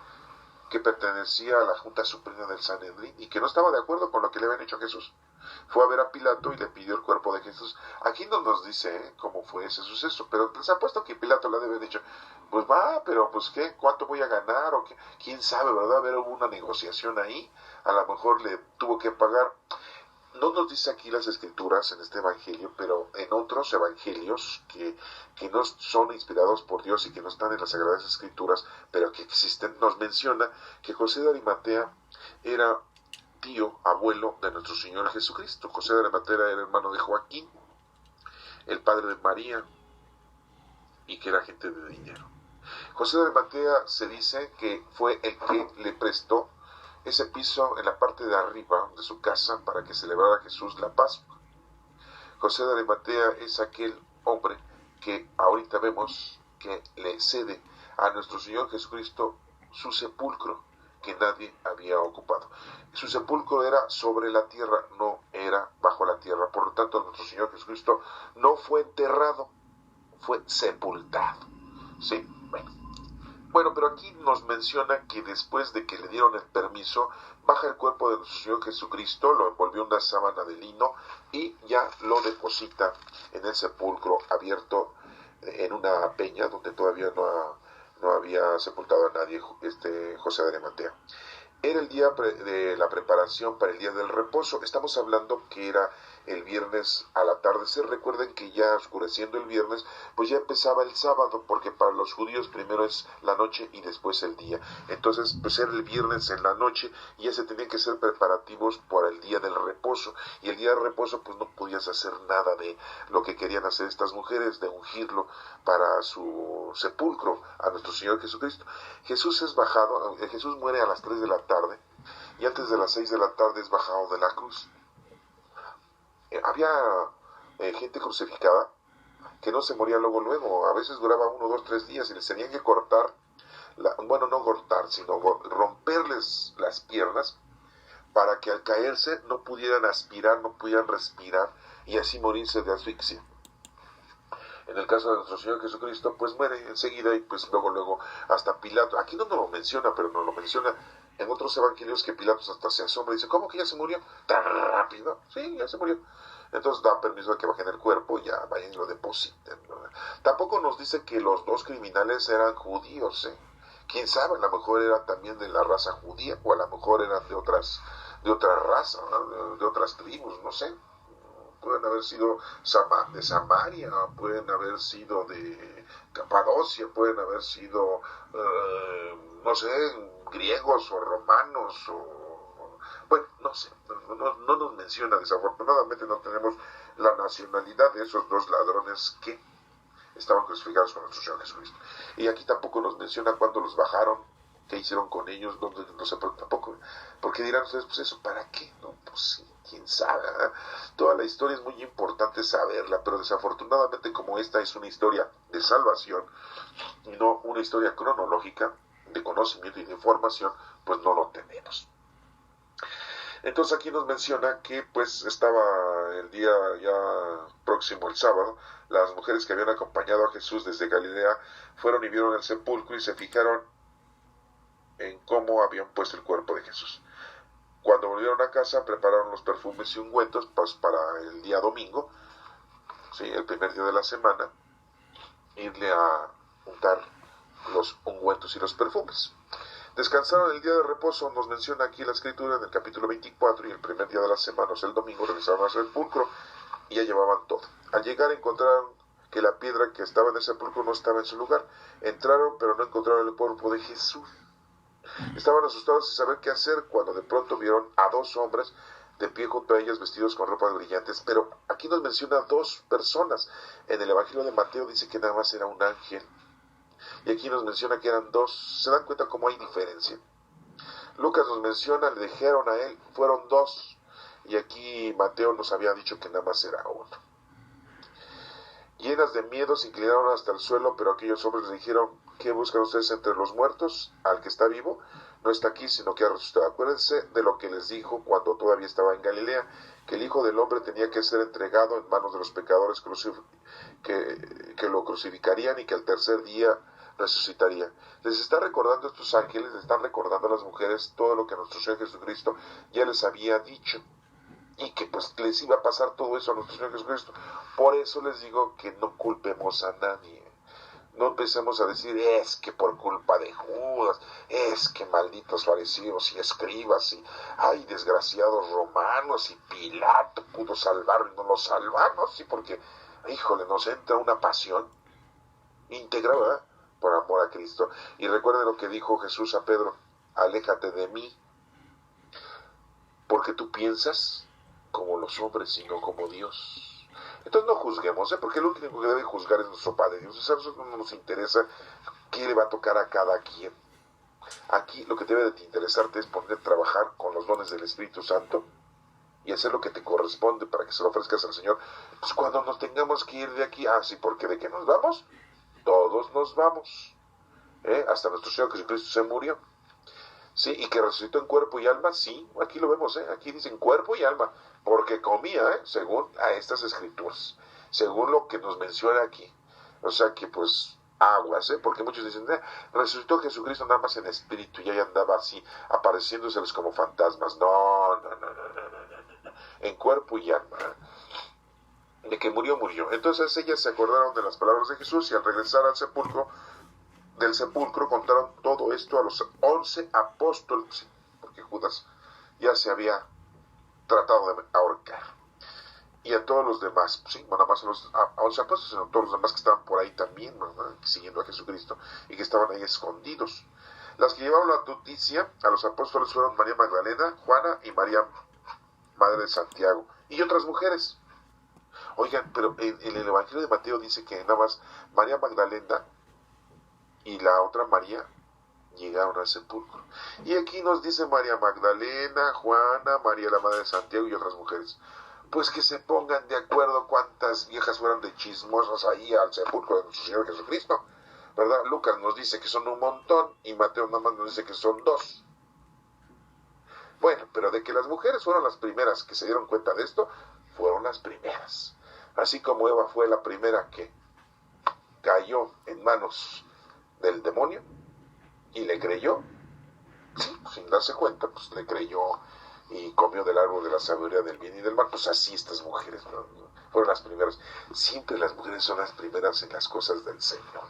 que pertenecía a la Junta Suprema del Sanedrín y que no estaba de acuerdo con lo que le habían hecho a Jesús. Fue a ver a Pilato y le pidió el cuerpo de Jesús. Aquí no nos dice cómo fue ese suceso, pero les apuesto que Pilato le debe haber dicho, pues va, pero pues qué, ¿cuánto voy a ganar? O qué, quién sabe, ¿verdad? A ver, hubo una negociación ahí, a lo mejor le tuvo que pagar. No nos dice aquí las escrituras en este evangelio, pero en otros evangelios que no son inspirados por Dios y que no están en las Sagradas Escrituras, pero que existen, nos menciona que José de Arimatea era tío, abuelo de nuestro Señor Jesucristo. José de Arimatea era hermano de Joaquín, el padre de María, y que era gente de dinero. José de Arimatea se dice que fue el que le prestó ese piso en la parte de arriba de su casa para que celebrara Jesús la Pascua. José de Arimatea es aquel hombre que ahorita vemos que le cede a nuestro Señor Jesucristo su sepulcro, que nadie había ocupado. Su sepulcro era sobre la tierra, no era bajo la tierra. Por lo tanto, nuestro Señor Jesucristo no fue enterrado, fue sepultado. Sí, bueno, pero aquí nos menciona que después de que le dieron el permiso, baja el cuerpo de nuestro Señor Jesucristo, lo envolvió en una sábana de lino y ya lo deposita en el sepulcro abierto en una peña donde todavía no había sepultado a nadie José de Arimatea. Era el día de la preparación para el día del reposo. Estamos hablando que era el viernes al atardecer. Recuerden que ya oscureciendo el viernes, pues ya empezaba el sábado, porque para los judíos primero es la noche y después el día. Entonces, pues era el viernes en la noche y ya se tenían que hacer preparativos para el día del reposo. Y el día del reposo, pues no podías hacer nada de lo que querían hacer estas mujeres, de ungirlo para su sepulcro a nuestro Señor Jesucristo. Jesús muere a las 3 de la tarde y antes de las 6 de la tarde es bajado de la cruz. Había gente crucificada que no se moría luego, a veces duraba 1, 2, 3 días y les tenían que cortar, no cortar, sino romperles las piernas para que al caerse no pudieran aspirar, no pudieran respirar y así morirse de asfixia. En el caso de nuestro Señor Jesucristo, pues muere enseguida y pues luego hasta Pilato, aquí no nos lo menciona, pero nos lo menciona en otros evangelios que Pilatos hasta se asombra y dice, ¿cómo que ya se murió? ¿Tan rápido? Sí, ya se murió. Entonces da permiso de que bajen el cuerpo y ya vayan y lo depositen. Tampoco nos dice que los dos criminales eran judíos, ¿eh? Quién sabe, a lo mejor eran también de la raza judía o a lo mejor eran de otra raza, de otras tribus, no sé. Pueden haber sido de Samaria, pueden haber sido de Capadocia, pueden haber sido, no sé, griegos o romanos, bueno, no sé, no nos menciona, desafortunadamente no tenemos la nacionalidad de esos dos ladrones que estaban crucificados con nuestro Señor Jesucristo. Y aquí tampoco nos menciona cuándo los bajaron, qué hicieron con ellos, no sé, tampoco, porque dirán ustedes, pues eso, ¿para qué? No, pues sí, quién sabe, ¿eh? Toda la historia es muy importante saberla, pero desafortunadamente como esta es una historia de salvación y no una historia cronológica de conocimiento y de información, pues no lo tenemos. Entonces aquí nos menciona que pues estaba el día ya próximo, el sábado, las mujeres que habían acompañado a Jesús desde Galilea fueron y vieron el sepulcro y se fijaron en cómo habían puesto el cuerpo de Jesús. Cuando volvieron a casa prepararon los perfumes y ungüentos pues, para el día domingo, ¿sí? El primer día de la semana, irle a untar los ungüentos y los perfumes. Descansaron el día de reposo, nos menciona aquí la escritura en el capítulo 24, y el primer día de la semana, o sea el domingo, regresaron al sepulcro y ya llevaban todo. Al llegar encontraron que la piedra que estaba en el sepulcro no estaba en su lugar. Entraron pero no encontraron el cuerpo de Jesús. Estaban asustados sin saber qué hacer cuando de pronto vieron a dos hombres de pie junto a ellos vestidos con ropas brillantes, pero aquí nos menciona dos personas. En el Evangelio de Mateo dice que nada más era un ángel. Y aquí nos menciona que eran dos. ¿Se dan cuenta cómo hay diferencia? Lucas nos menciona, le dijeron a él, fueron dos. Y aquí Mateo nos había dicho que nada más era uno. Llenas de miedo se inclinaron hasta el suelo, pero aquellos hombres les dijeron, ¿qué buscan ustedes entre los muertos? Al que está vivo no está aquí, sino que ha resucitado. Acuérdense de lo que les dijo cuando todavía estaba en Galilea, que el Hijo del Hombre tenía que ser entregado en manos de los pecadores que lo crucificarían y que al tercer día resucitaría. Les está recordando estos ángeles, les están recordando a las mujeres todo lo que nuestro Señor Jesucristo ya les había dicho y que pues les iba a pasar todo eso a nuestro Señor Jesucristo. Por eso les digo que no culpemos a nadie. No empecemos a decir, es que por culpa de Judas, es que malditos fariseos y escribas, y ay, desgraciados romanos, y Pilato pudo salvarlo y no lo salvamos, sí, porque, híjole, nos entra una pasión íntegra, ¿verdad?, por amor a Cristo. Y recuerden lo que dijo Jesús a Pedro, aléjate de mí, porque tú piensas como los hombres y no como Dios. Entonces no juzguemos, porque lo único que debe juzgar es nuestro Padre Dios. O sea, a nosotros no nos interesa qué le va a tocar a cada quien. Aquí lo que debe de interesarte es poner a trabajar con los dones del Espíritu Santo y hacer lo que te corresponde para que se lo ofrezcas al Señor. Pues cuando nos tengamos que ir de aquí, sí, porque de qué nos vamos, todos nos vamos. Hasta nuestro Señor Jesucristo se murió. Sí, y que resucitó en cuerpo y alma, sí, aquí lo vemos, aquí dicen cuerpo y alma, porque comía, según a estas escrituras, según lo que nos menciona aquí. O sea que pues aguas, porque muchos dicen, resucitó Jesucristo nada más en espíritu y ahí andaba así, apareciéndoseles como fantasmas. No, en cuerpo y alma. De que murió, murió. Entonces ellas se acordaron de las palabras de Jesús y al regresar al sepulcro, del sepulcro contaron todo esto a los 11 apóstoles, porque Judas ya se había tratado de ahorcar. Y a todos los demás, sí, no nada más a 11 apóstoles, sino a todos los demás que estaban por ahí también, ¿verdad?, siguiendo a Jesucristo y que estaban ahí escondidos. Las que llevaron la noticia a los apóstoles fueron María Magdalena, Juana y María, madre de Santiago, y otras mujeres. Oigan, pero en el Evangelio de Mateo dice que nada más María Magdalena y la otra María llegaron al sepulcro. Y aquí nos dice María Magdalena, Juana, María la madre de Santiago y otras mujeres. Pues que se pongan de acuerdo cuántas viejas fueran de chismosas ahí al sepulcro de nuestro Señor Jesucristo, ¿verdad? Lucas nos dice que son un montón y Mateo nada más nos dice que son 2. Bueno, pero de que las mujeres fueron las primeras que se dieron cuenta de esto, fueron las primeras. Así como Eva fue la primera que cayó en manos del demonio y le creyó, sí, sin darse cuenta, pues le creyó y comió del árbol de la sabiduría del bien y del mal. Pues así estas mujeres, ¿no?, fueron las primeras. Siempre las mujeres son las primeras en las cosas del Señor.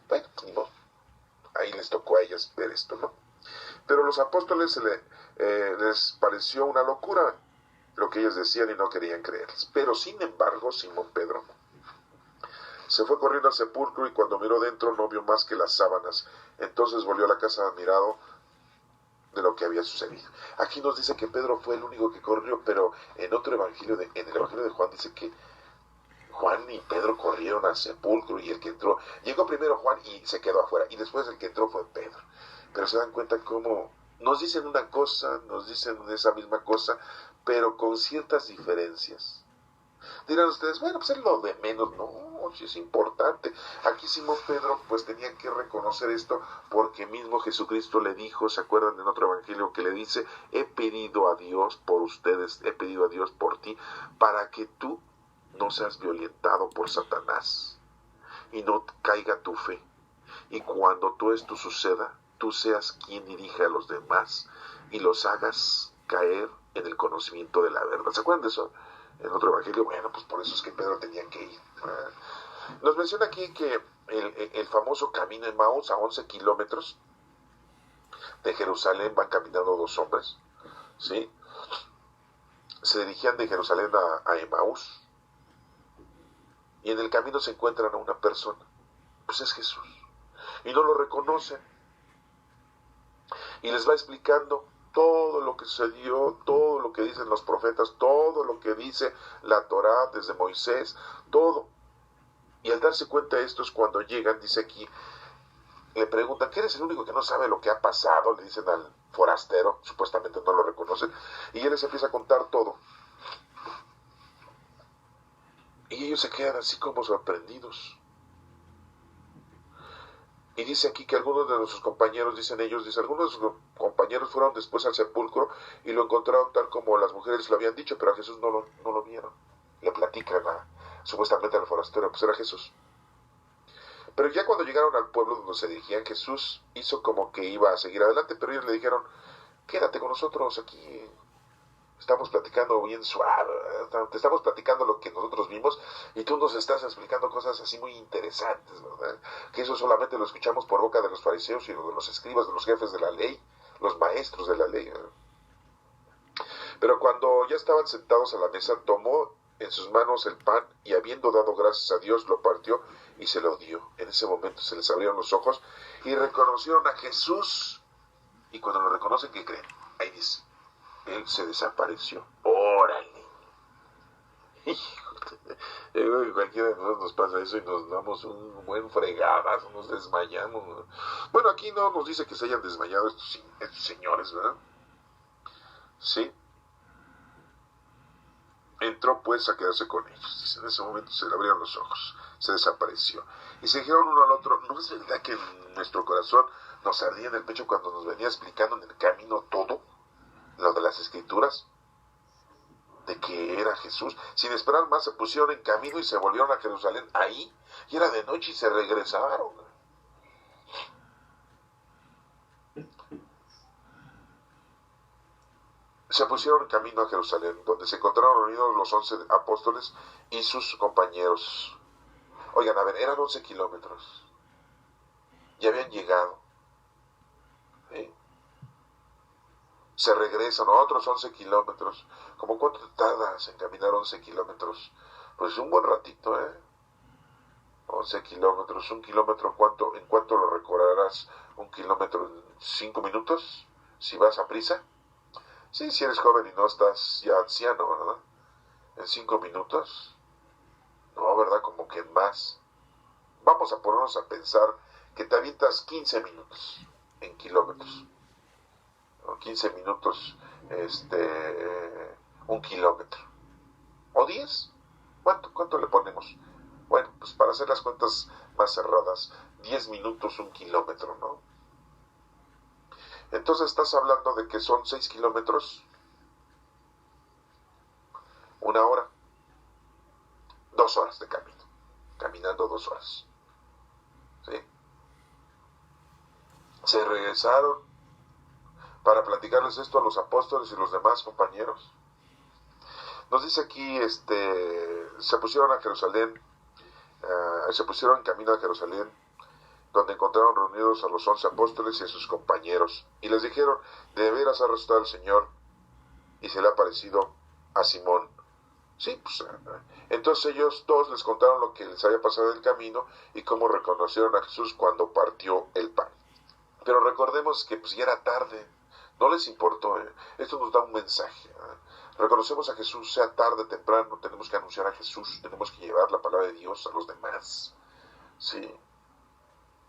Bueno, ni modo, ahí les tocó a ellas ver esto, ¿no? Pero a los apóstoles les pareció una locura lo que ellos decían y no querían creerles. Pero sin embargo, Simón Pedro se fue corriendo al sepulcro y cuando miró dentro no vio más que las sábanas. Entonces volvió a la casa admirado de lo que había sucedido. Aquí nos dice que Pedro fue el único que corrió, pero en otro evangelio, en el evangelio de Juan dice que Juan y Pedro corrieron al sepulcro y el que entró, llegó primero Juan y se quedó afuera, y después el que entró fue Pedro. Pero se dan cuenta cómo nos dicen una cosa, nos dicen esa misma cosa, pero con ciertas diferencias. Dirán ustedes, bueno, pues es lo de menos. No, sí es importante. Aquí Simón Pedro pues tenía que reconocer esto porque mismo Jesucristo le dijo, ¿se acuerdan en otro evangelio que le dice? He pedido a Dios por ustedes, he pedido a Dios por ti, para que tú no seas violentado por Satanás y no caiga tu fe. Y cuando todo esto suceda, tú seas quien dirija a los demás y los hagas caer en el conocimiento de la verdad. ¿Se acuerdan de eso? En otro evangelio, bueno, pues por eso es que Pedro tenía que ir. Nos menciona aquí que el famoso camino en Maús, a 11 kilómetros de Jerusalén, van caminando 2 hombres, ¿sí? Se dirigían de Jerusalén a Emaús, y en el camino se encuentran a una persona, pues es Jesús, y no lo reconocen, y les va explicando todo lo que sucedió, todo lo que dicen los profetas, todo lo que dice la Torá desde Moisés, todo. Y al darse cuenta de esto es cuando llegan, dice aquí, le preguntan, ¿que eres el único que no sabe lo que ha pasado? Le dicen al forastero, supuestamente no lo reconocen, y él les empieza a contar todo. Y ellos se quedan así como sorprendidos. Y dice aquí que algunos de nuestros compañeros, dicen ellos, algunos de nuestros compañeros fueron después al sepulcro y lo encontraron tal como las mujeres lo habían dicho, pero a Jesús no lo vieron. Le platican supuestamente al forastero, pues era Jesús. Pero ya cuando llegaron al pueblo donde se dirigían, Jesús hizo como que iba a seguir adelante, pero ellos le dijeron, quédate con nosotros aquí, estamos platicando bien suave, te estamos platicando lo que nosotros vimos y tú nos estás explicando cosas así muy interesantes, ¿verdad? Que eso solamente lo escuchamos por boca de los fariseos y de los escribas, de los jefes de la ley, los maestros de la ley, ¿verdad? Pero cuando ya estaban sentados a la mesa, tomó en sus manos el pan y habiendo dado gracias a Dios, lo partió y se lo dio. En ese momento se les abrieron los ojos y reconocieron a Jesús. Y cuando lo reconocen, ¿qué creen? Ahí dice, él se desapareció. ¡Órale! Híjole, cualquiera de nosotros nos pasa eso y nos damos un buen fregadazo, nos desmayamos. Bueno, aquí no nos dice que se hayan desmayado estos señores, ¿verdad? Sí. entró pues a quedarse con ellos. Dice, en ese momento se le abrieron los ojos, se desapareció. Y se dijeron uno al otro, ¿no es verdad que en nuestro corazón nos ardía en el pecho cuando nos venía explicando en el camino todo lo de las escrituras? De que era Jesús. Sin esperar más se pusieron en camino y se volvieron a Jerusalén ahí. Y era de noche y se regresaron. Se pusieron en camino a Jerusalén, donde se encontraron reunidos los 11 apóstoles y sus compañeros. Oigan, a ver, eran 11 kilómetros. Ya habían llegado. ¿Sí? Se regresan otros 11 kilómetros. ¿Cómo cuánto te tardas en caminar 11 kilómetros? Pues un buen ratito, 11 kilómetros, un kilómetro, ¿en cuánto lo recorrerás? ¿Un kilómetro en 5 minutos? Si vas a prisa. Sí, si eres joven y no estás ya anciano, ¿verdad? ¿En 5 minutos? No, ¿verdad? Como que en más. Vamos a ponernos a pensar que te avientas 15 minutos en kilómetros. 15 minutos, un kilómetro. ¿O 10? ¿Cuánto le ponemos? Bueno, pues para hacer las cuentas más cerradas, 10 minutos, un kilómetro, ¿no? Entonces estás hablando de que son 6 kilómetros, una hora, 2 horas de camino, caminando 2 horas. ¿Sí? Se regresaron para platicarles esto a los apóstoles y los demás compañeros. Nos dice aquí, se pusieron a Jerusalén, se pusieron en camino a Jerusalén, donde encontraron reunidos a los 11 apóstoles y a sus compañeros, y les dijeron, de veras ha resucitado el Señor, y se le ha aparecido a Simón. Sí, pues, entonces ellos todos les contaron lo que les había pasado en el camino, y cómo reconocieron a Jesús cuando partió el pan. Pero recordemos que pues ya era tarde, no les importó, esto nos da un mensaje, reconocemos a Jesús, sea tarde, temprano, tenemos que anunciar a Jesús, tenemos que llevar la palabra de Dios a los demás, sí.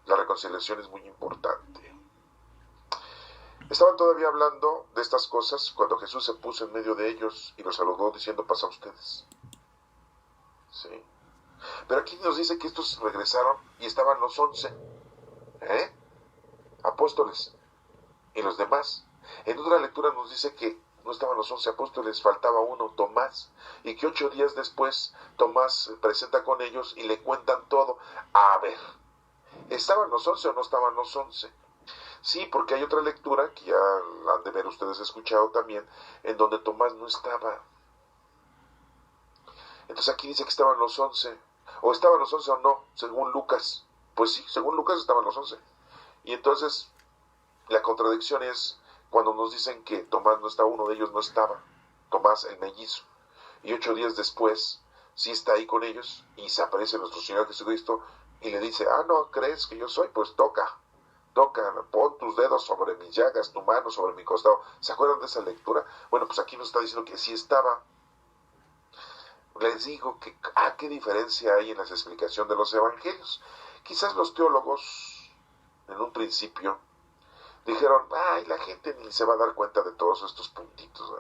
La reconciliación es muy importante. Estaban todavía hablando de estas cosas cuando Jesús se puso en medio de ellos y los saludó diciendo, pasa a ustedes. Sí. Pero aquí nos dice que estos regresaron y estaban los 11 apóstoles y los demás. En otra lectura nos dice que no estaban los 11 apóstoles, faltaba uno, Tomás, y que 8 días después Tomás se presenta con ellos y le cuentan todo. A ver, ¿estaban los 11 o no estaban los 11? Sí, porque hay otra lectura, que ya han de ver ustedes escuchado también, en donde Tomás no estaba. Entonces aquí dice que estaban los 11. ¿O estaban los 11 o no? Según Lucas. Pues sí, según Lucas estaban los 11. Y entonces, la contradicción es cuando nos dicen que Tomás no está, uno de ellos no estaba. Tomás el mellizo. Y 8 días después, sí está ahí con ellos, y se aparece nuestro Señor Jesucristo, y le dice, ¿no crees que yo soy? Pues toca, pon tus dedos sobre mis llagas, tu mano sobre mi costado. ¿Se acuerdan de esa lectura? Bueno, pues aquí nos está diciendo que sí estaba. Les digo que, ¿qué diferencia hay en la explicación de los evangelios? Quizás los teólogos, en un principio, dijeron, la gente ni se va a dar cuenta de todos estos puntitos,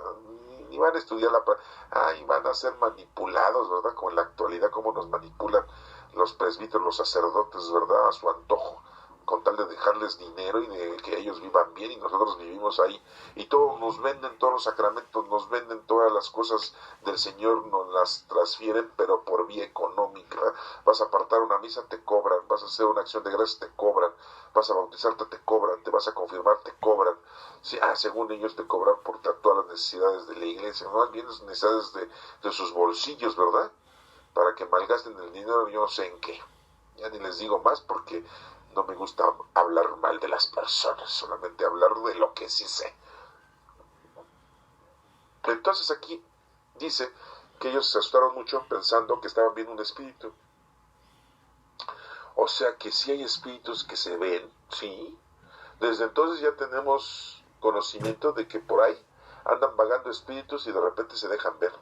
ni van a estudiar y van a ser manipulados, ¿verdad? Como en la actualidad, cómo nos manipulan los presbíteros, los sacerdotes, ¿verdad? A su antojo, con tal de dejarles dinero y de que ellos vivan bien y nosotros vivimos ahí. Y todos nos venden, todos los sacramentos, nos venden todas las cosas del Señor, nos las transfieren, pero por vía económica. Vas a apartar una misa, te cobran. Vas a hacer una acción de gracias, te cobran. Vas a bautizarte, te cobran. Te vas a confirmar, te cobran. Sí, según ellos te cobran por todas las necesidades de la iglesia, más bien las necesidades de sus bolsillos, ¿verdad? Para que malgasten el dinero, yo no sé en qué. Ya ni les digo más porque no me gusta hablar mal de las personas, solamente hablar de lo que sí sé. Entonces aquí dice que ellos se asustaron mucho pensando que estaban viendo un espíritu. O sea que sí hay espíritus que se ven, ¿sí? Desde entonces ya tenemos conocimiento de que por ahí andan vagando espíritus y de repente se dejan ver.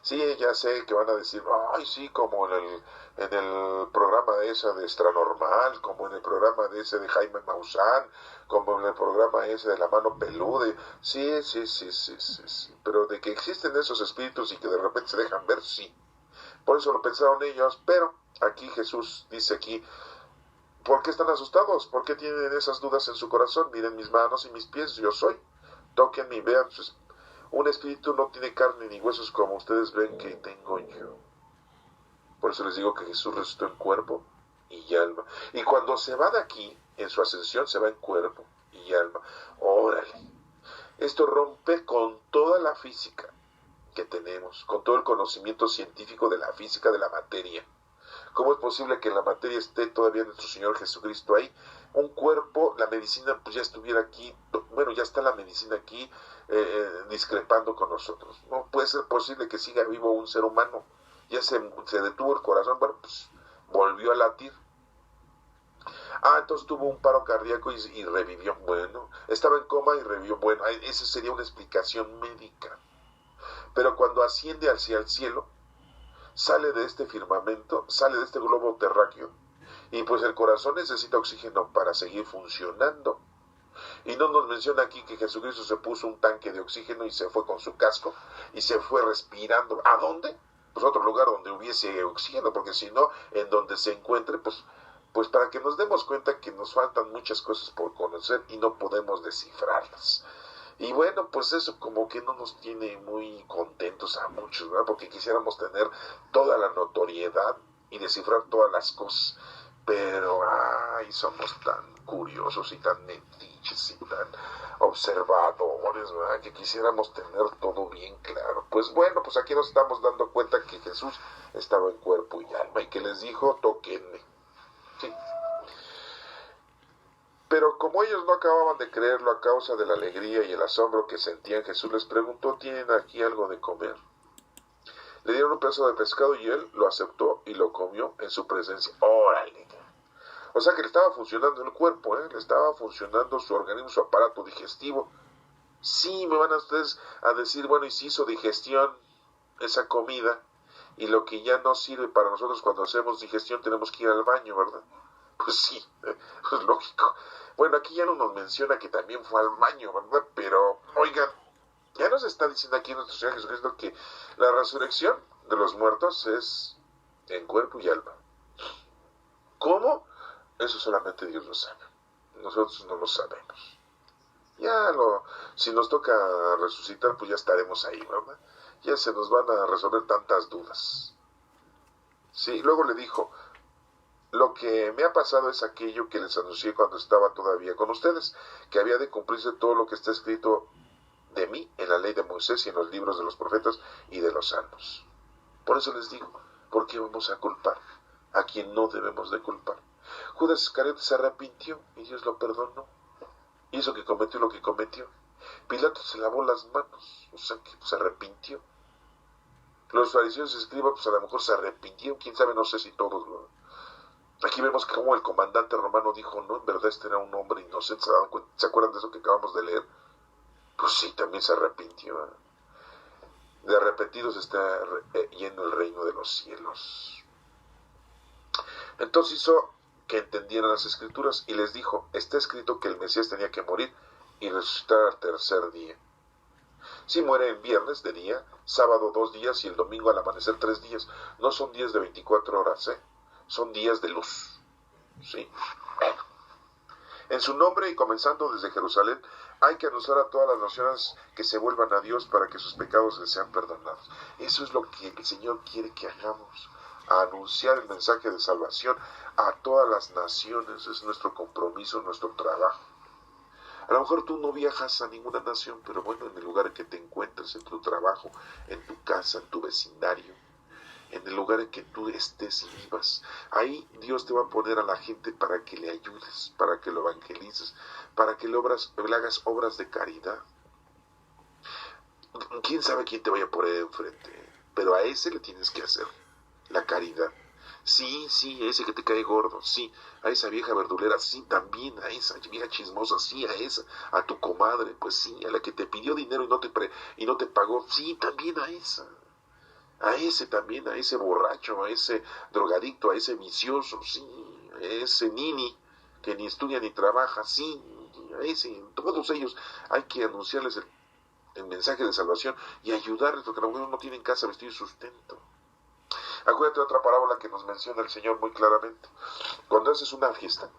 Sí, ya sé que van a decir, ay, sí, como en el programa ese de Extranormal, como en el programa de ese de Jaime Maussan, como en el programa ese de La Mano Peluda. Sí, sí, sí, sí, sí, sí. Pero de que existen esos espíritus y que de repente se dejan ver, sí. Por eso lo pensaron ellos, pero aquí Jesús dice aquí, ¿por qué están asustados? ¿Por qué tienen esas dudas en su corazón? Miren mis manos y mis pies, yo soy. Tóquenme y vean. Pues, un espíritu no tiene carne ni huesos como ustedes ven que tengo yo. Por eso les digo que Jesús resucitó en cuerpo y alma. Y cuando se va de aquí, en su ascensión, se va en cuerpo y alma. Órale. Esto rompe con toda la física que tenemos, con todo el conocimiento científico de la física de la materia. ¿Cómo es posible que la materia esté todavía nuestro Señor Jesucristo ahí? Un cuerpo, la medicina pues ya estuviera aquí, bueno, ya está la medicina aquí discrepando con nosotros. No puede ser posible que siga vivo un ser humano. Ya se detuvo el corazón, bueno, pues volvió a latir. Entonces tuvo un paro cardíaco y revivió. Bueno, estaba en coma y revivió. Bueno, esa sería una explicación médica. Pero cuando asciende hacia el cielo, sale de este firmamento, sale de este globo terráqueo, y pues el corazón necesita oxígeno para seguir funcionando. Y no nos menciona aquí que Jesucristo se puso un tanque de oxígeno y se fue con su casco y se fue respirando. ¿A dónde? Pues a otro lugar donde hubiese oxígeno, porque si no, en donde se encuentre, pues para que nos demos cuenta que nos faltan muchas cosas por conocer y no podemos descifrarlas. Y bueno, pues eso como que no nos tiene muy contentos a muchos, ¿verdad? Porque quisiéramos tener toda la notoriedad y descifrar todas las cosas. Pero, somos tan curiosos y tan metiches y tan observadores, ¿verdad? Que quisiéramos tener todo bien claro. Pues bueno, pues aquí nos estamos dando cuenta que Jesús estaba en cuerpo y alma y que les dijo, tóquenme. Sí. Pero como ellos no acababan de creerlo a causa de la alegría y el asombro que sentían, Jesús les preguntó, ¿tienen aquí algo de comer? Le dieron un pedazo de pescado y él lo aceptó y lo comió en su presencia. ¡Órale! O sea que le estaba funcionando el cuerpo, le estaba funcionando su organismo, su aparato digestivo. Sí, me van a ustedes a decir, bueno, y si hizo digestión esa comida, y lo que ya no sirve para nosotros cuando hacemos digestión tenemos que ir al baño, ¿verdad? Pues sí, pues lógico. Bueno, aquí ya no nos menciona que también fue al baño, ¿verdad? Pero, oigan, ya nos está diciendo aquí nuestro Señor Jesucristo que la resurrección de los muertos es en cuerpo y alma. ¿Cómo? Eso solamente Dios lo sabe. Nosotros no lo sabemos. Si nos toca resucitar, pues ya estaremos ahí, ¿verdad? Ya se nos van a resolver tantas dudas. Sí, luego le dijo, lo que me ha pasado es aquello que les anuncié cuando estaba todavía con ustedes, que había de cumplirse todo lo que está escrito de mí en la ley de Moisés y en los libros de los profetas y de los salmos. Por eso les digo, ¿por qué vamos a culpar a quien no debemos de culpar? Judas Iscariote se arrepintió y Dios lo perdonó. Hizo que cometió lo que cometió. Pilato se lavó las manos, o sea que se arrepintió. Los fariseos y escribas, pues a lo mejor se arrepintieron, quién sabe, no sé si todos lo... Aquí vemos como el comandante romano dijo, no, en verdad este era un hombre inocente, ¿se acuerdan de eso que acabamos de leer? Pues sí, también se arrepintió. De arrepentidos está yendo el reino de los cielos. Entonces hizo que entendieran las escrituras y les dijo, está escrito que el Mesías tenía que morir y resucitar al tercer día. Si muere el viernes de día, sábado 2 días y el domingo al amanecer 3 días, no son días de 24 horas, son días de luz. ¿Sí? En su nombre y comenzando desde Jerusalén, hay que anunciar a todas las naciones que se vuelvan a Dios para que sus pecados les sean perdonados. Eso es lo que el Señor quiere que hagamos, a anunciar el mensaje de salvación a todas las naciones. Es nuestro compromiso, nuestro trabajo. A lo mejor tú no viajas a ninguna nación, pero bueno, en el lugar en que te encuentres, en tu trabajo, en tu casa, en tu vecindario, en el lugar en que tú estés y vivas, ahí Dios te va a poner a la gente para que le ayudes, para que lo evangelices, para que le hagas obras de caridad. ¿Quién sabe quién te vaya a poner enfrente? Pero a ese le tienes que hacer la caridad. Sí, a ese que te cae gordo, sí, a esa vieja verdulera, sí, también a esa vieja chismosa, sí, a esa, a tu comadre, pues sí, a la que te pidió dinero y no te pagó, sí, también a esa. a ese también, a ese borracho, a ese drogadicto, a ese vicioso, sí, a ese nini que ni estudia ni trabaja, sí, a ese, todos ellos hay que anunciarles el mensaje de salvación y ayudarles, porque algunos no tienen casa, vestido y sustento. Acuérdate de otra parábola que nos menciona el Señor muy claramente. Cuando haces una fiesta,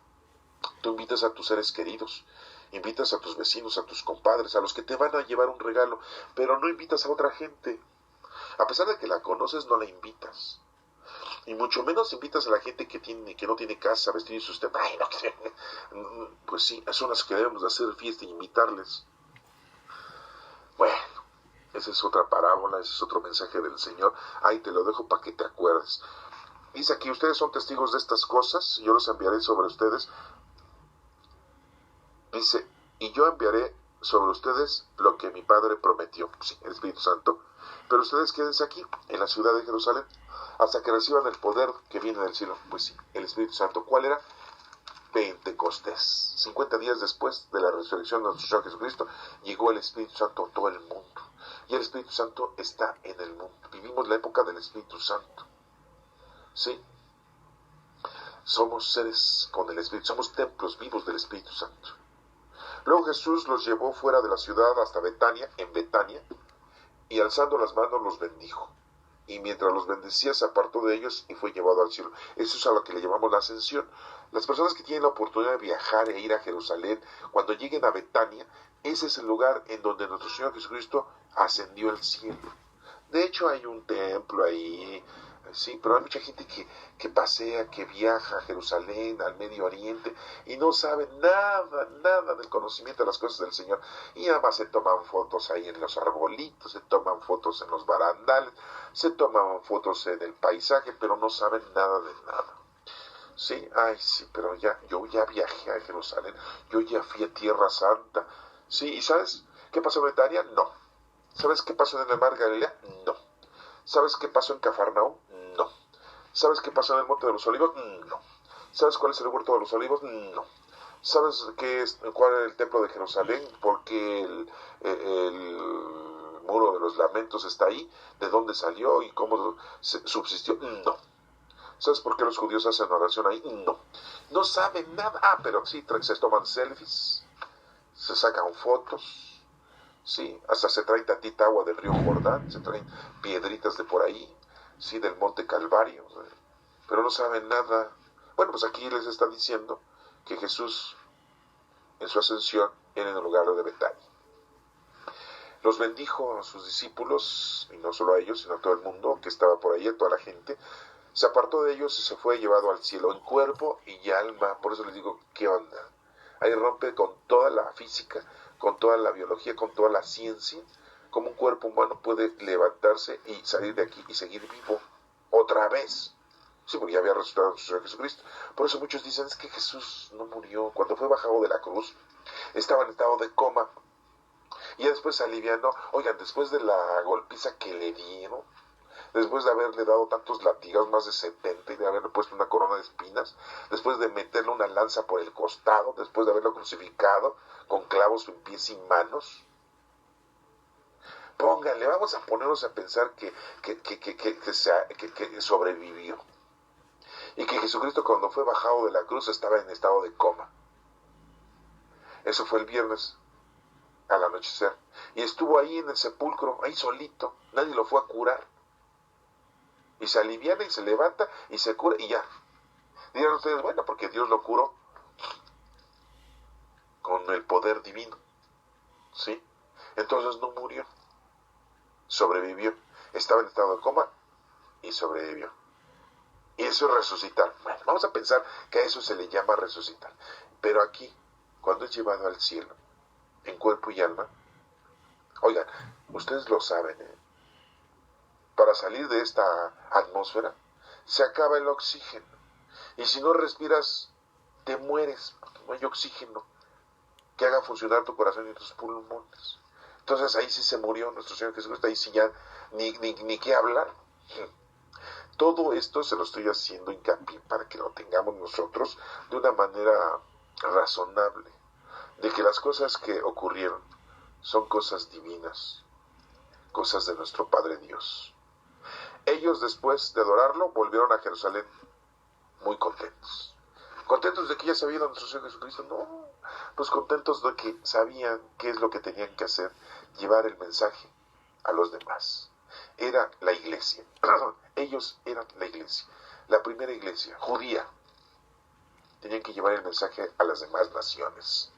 tú invitas a tus seres queridos, invitas a tus vecinos, a tus compadres, a los que te van a llevar un regalo, pero no invitas a otra gente. A pesar de que la conoces, no la invitas. Y mucho menos invitas a la gente que no tiene casa, vestido y sustento. Ay, no, pues sí, son las que debemos de hacer fiesta y invitarles. Bueno, esa es otra parábola, ese es otro mensaje del Señor. Ahí te lo dejo para que te acuerdes. Dice aquí, ustedes son testigos de estas cosas, yo los enviaré sobre ustedes. Dice, y yo enviaré sobre ustedes lo que mi Padre prometió, sí, el Espíritu Santo. Pero ustedes quédense aquí, en la ciudad de Jerusalén, hasta que reciban el poder que viene del cielo. Pues sí, el Espíritu Santo. ¿Cuál era? Pentecostés. 50 días después de la resurrección de nuestro Señor Jesucristo, llegó el Espíritu Santo a todo el mundo. Y el Espíritu Santo está en el mundo. Vivimos la época del Espíritu Santo. Sí. Somos seres con el Espíritu, somos templos vivos del Espíritu Santo. Luego Jesús los llevó fuera de la ciudad hasta Betania, en Betania, y alzando las manos los bendijo. Y mientras los bendecía se apartó de ellos y fue llevado al cielo. Eso es a lo que le llamamos la ascensión. Las personas que tienen la oportunidad de viajar e ir a Jerusalén, cuando lleguen a Betania, ese es el lugar en donde nuestro Señor Jesucristo ascendió al cielo. De hecho hay un templo ahí, sí, pero hay mucha gente que pasea, que viaja a Jerusalén, al Medio Oriente, y no sabe nada del conocimiento de las cosas del Señor. Y además se toman fotos ahí en los arbolitos, se toman fotos en los barandales, se toman fotos en el paisaje, pero no saben nada de nada. Sí, ay, sí, pero yo ya viajé a Jerusalén, yo ya fui a Tierra Santa. Sí, ¿y sabes qué pasó en Betania? No. ¿Sabes qué pasó en el mar Galilea? No. ¿Sabes qué pasó en Cafarnaúm? No. ¿Sabes qué pasó en el Monte de los Olivos? No. ¿Sabes cuál es el Huerto de los Olivos? No. ¿Sabes cuál es el Templo de Jerusalén? Porque el Muro de los Lamentos está ahí. ¿De dónde salió y cómo subsistió? No. ¿Sabes por qué los judíos hacen oración ahí? No. No saben nada. Ah, pero sí, se toman selfies, se sacan fotos. Sí, hasta se traen tantita agua del río Jordán, se traen piedritas de por ahí, sí, del monte Calvario, pero no saben nada. Bueno, pues aquí les está diciendo que Jesús en su ascensión era en el lugar de Betania. Los bendijo a sus discípulos, y no solo a ellos, sino a todo el mundo que estaba por ahí, a toda la gente. Se apartó de ellos y se fue llevado al cielo en cuerpo y alma. Por eso les digo, ¿qué onda? Ahí rompe con toda la física, con toda la biología, con toda la ciencia, cómo un cuerpo humano puede levantarse y salir de aquí y seguir vivo otra vez. Sí, porque ya había resucitado nuestro Señor Jesucristo. Por eso muchos dicen, es que Jesús no murió. Cuando fue bajado de la cruz, estaba en estado de coma. Y ya después se alivianó. Oigan, después de la golpiza que le dieron, después de haberle dado tantos latigazos, más de 70, y de haberle puesto una corona de espinas, después de meterle una lanza por el costado, después de haberlo crucificado con clavos en pies y manos. Póngale, vamos a ponernos a pensar que sobrevivió. Y que Jesucristo cuando fue bajado de la cruz estaba en estado de coma. Eso fue el viernes al anochecer. Y estuvo ahí en el sepulcro, ahí solito, nadie lo fue a curar. Y se aliviana y se levanta y se cura y ya. Dirán ustedes, bueno, porque Dios lo curó con el poder divino. ¿Sí? Entonces no murió. Sobrevivió. Estaba en estado de coma y sobrevivió. Y eso es resucitar. Bueno, vamos a pensar que a eso se le llama resucitar. Pero aquí, cuando es llevado al cielo, en cuerpo y alma, oigan, ustedes lo saben, para salir de esta atmósfera, se acaba el oxígeno. Y si no respiras, te mueres, porque no hay oxígeno que haga funcionar tu corazón y tus pulmones. Entonces ahí sí se murió nuestro Señor Jesucristo, ahí sí ya ni qué hablar. Todo esto se lo estoy haciendo hincapié para que lo tengamos nosotros de una manera razonable, de que las cosas que ocurrieron son cosas divinas, cosas de nuestro Padre Dios. Ellos, después de adorarlo, volvieron a Jerusalén muy contentos. ¿Contentos de que ya sabían a nuestro Señor Jesucristo? No, pues contentos de que sabían qué es lo que tenían que hacer, llevar el mensaje a los demás. Era la iglesia. Ellos eran la iglesia, la primera iglesia judía. Tenían que llevar el mensaje a las demás naciones.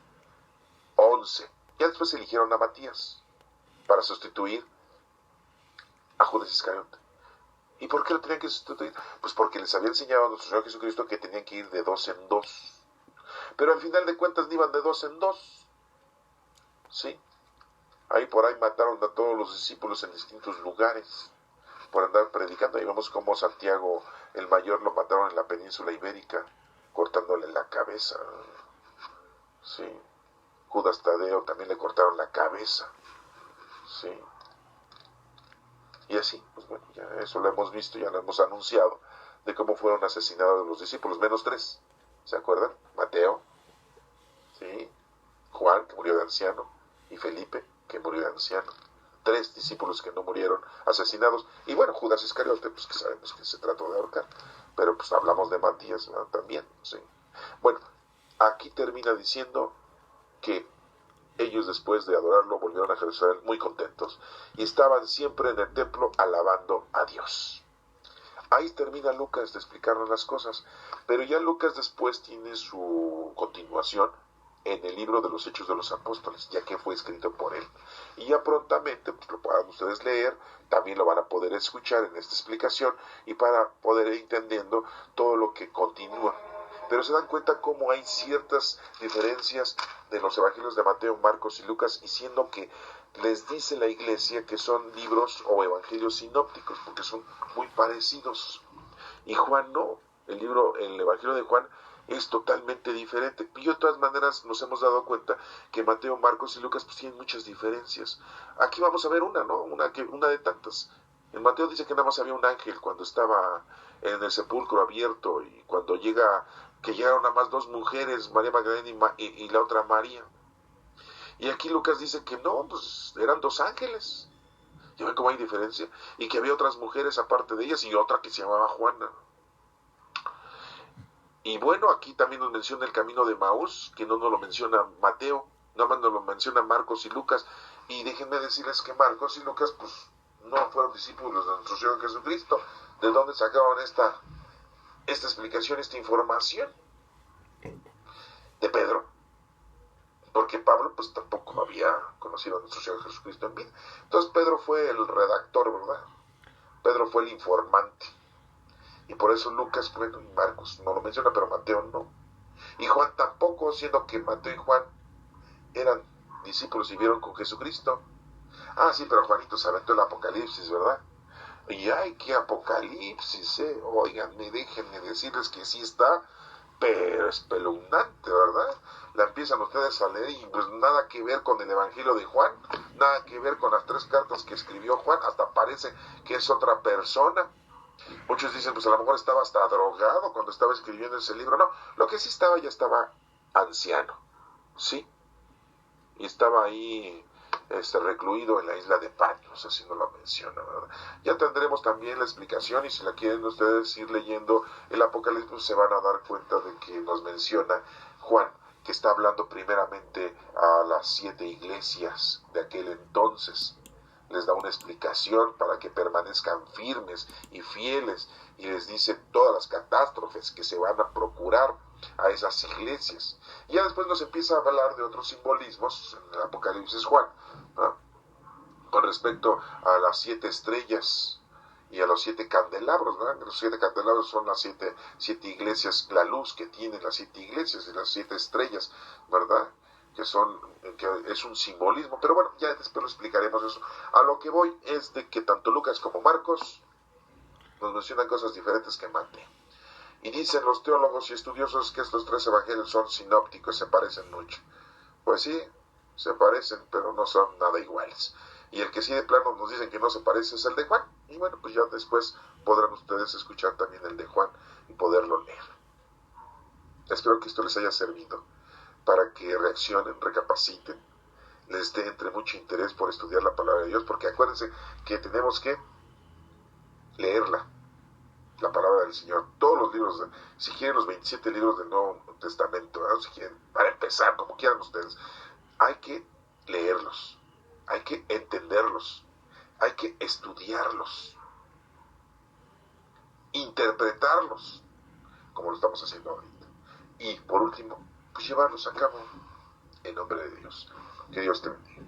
11. Ya después eligieron a Matías para sustituir a Judas Iscariote. ¿Y por qué lo tenían que sustituir? Pues porque les había enseñado a nuestro Señor Jesucristo que tenían que ir de 2 en 2. Pero al final de cuentas no iban de 2 en 2. ¿Sí? Ahí por ahí mataron a todos los discípulos en distintos lugares por andar predicando. Ahí vemos cómo Santiago el mayor lo mataron en la península ibérica, cortándole la cabeza. ¿Sí? Judas Tadeo también le cortaron la cabeza. ¿Sí? Y así, pues bueno, ya eso lo hemos visto, ya lo hemos anunciado, de cómo fueron asesinados los discípulos, menos 3. ¿Se acuerdan? Mateo, ¿sí? Juan, que murió de anciano, y Felipe, que murió de anciano. 3 discípulos que no murieron asesinados. Y bueno, Judas Iscariote, pues que sabemos que se trató de ahorcar. Pero pues hablamos de Matías, ¿no? También, ¿sí? Bueno, aquí termina diciendo que ellos, después de adorarlo, volvieron a Jerusalén muy contentos y estaban siempre en el templo alabando a Dios. Ahí termina Lucas de explicarnos las cosas, pero ya Lucas después tiene su continuación en el libro de los Hechos de los Apóstoles, ya que fue escrito por él. Y ya prontamente, pues lo puedan ustedes leer, también lo van a poder escuchar en esta explicación y para poder ir entendiendo todo lo que continúa. Pero se dan cuenta cómo hay ciertas diferencias de los evangelios de Mateo, Marcos y Lucas, y siendo que les dice la iglesia que son libros o evangelios sinópticos, porque son muy parecidos. Y Juan no, el evangelio de Juan es totalmente diferente. Y de todas maneras nos hemos dado cuenta que Mateo, Marcos y Lucas pues tienen muchas diferencias. Aquí vamos a ver una, ¿no? Una de tantas. En Mateo dice que nada más había un ángel cuando estaba en el sepulcro abierto, y cuando que llegaron nada más 2 mujeres, María Magdalena y la otra María. Y aquí Lucas dice que no, pues eran 2 ángeles. ¿Ya ven cómo hay diferencia? Y que había otras mujeres aparte de ellas y otra que se llamaba Juana. Y bueno, aquí también nos menciona el camino de Maús, que no nos lo menciona Mateo, nada más nos lo menciona Marcos y Lucas. Y déjenme decirles que Marcos y Lucas pues no fueron discípulos de nuestro Señor Jesucristo. ¿De dónde sacaron esta explicación, esta información? De Pedro. Porque Pablo pues tampoco había conocido a nuestro Señor Jesucristo en vida. Entonces Pedro fue el redactor, ¿verdad? Pedro fue el informante. Y por eso Lucas, bueno, y Marcos no lo menciona, pero Mateo no. Y Juan tampoco, siendo que Mateo y Juan eran discípulos y vieron con Jesucristo. Ah, sí, pero Juanito se aventó el Apocalipsis, ¿verdad? Y ay, qué Apocalipsis, Oiganme, déjenme decirles que sí está, pero espeluznante, ¿verdad? La empiezan ustedes a leer y pues nada que ver con el Evangelio de Juan, nada que ver con las 3 cartas que escribió Juan, hasta parece que es otra persona. Muchos dicen, pues a lo mejor estaba hasta drogado cuando estaba escribiendo ese libro. No, lo que sí estaba, ya estaba anciano, ¿sí? Y estaba ahí recluido en la isla de Patmos, así no lo menciona, ¿verdad? Ya tendremos también la explicación, y si la quieren ustedes ir leyendo el Apocalipsis, pues se van a dar cuenta de que nos menciona Juan, que está hablando primeramente a las 7 iglesias de aquel entonces. Les da una explicación para que permanezcan firmes y fieles, y les dice todas las catástrofes que se van a procurar a esas iglesias. Y ya después nos empieza a hablar de otros simbolismos en el Apocalipsis Juan, ¿no? Con respecto a las 7 estrellas y a los 7 candelabros, ¿verdad? Los 7 candelabros son las 7 iglesias, la luz que tienen las 7 iglesias, y las 7 estrellas, ¿verdad? Que es un simbolismo, pero bueno, ya después lo explicaremos eso. A lo que voy es de que tanto Lucas como Marcos nos mencionan cosas diferentes que Mateo. Y dicen los teólogos y estudiosos que estos 3 evangelios son sinópticos, se parecen mucho. Pues sí, se parecen, pero no son nada iguales. Y el que sí de plano nos dicen que no se parece es el de Juan. Y bueno, pues ya después podrán ustedes escuchar también el de Juan y poderlo leer. Espero que esto les haya servido para que reaccionen, recapaciten, les dé entre mucho interés por estudiar la palabra de Dios, porque acuérdense que tenemos que leerla, la palabra del Señor, todos los libros, si quieren los 27 libros del Nuevo Testamento, ¿verdad? Si quieren, para empezar, como quieran ustedes, hay que leerlos, hay que entenderlos, hay que estudiarlos, interpretarlos, como lo estamos haciendo ahorita. Y por último, pues llevarlos a cabo en nombre de Dios. Que Dios te bendiga.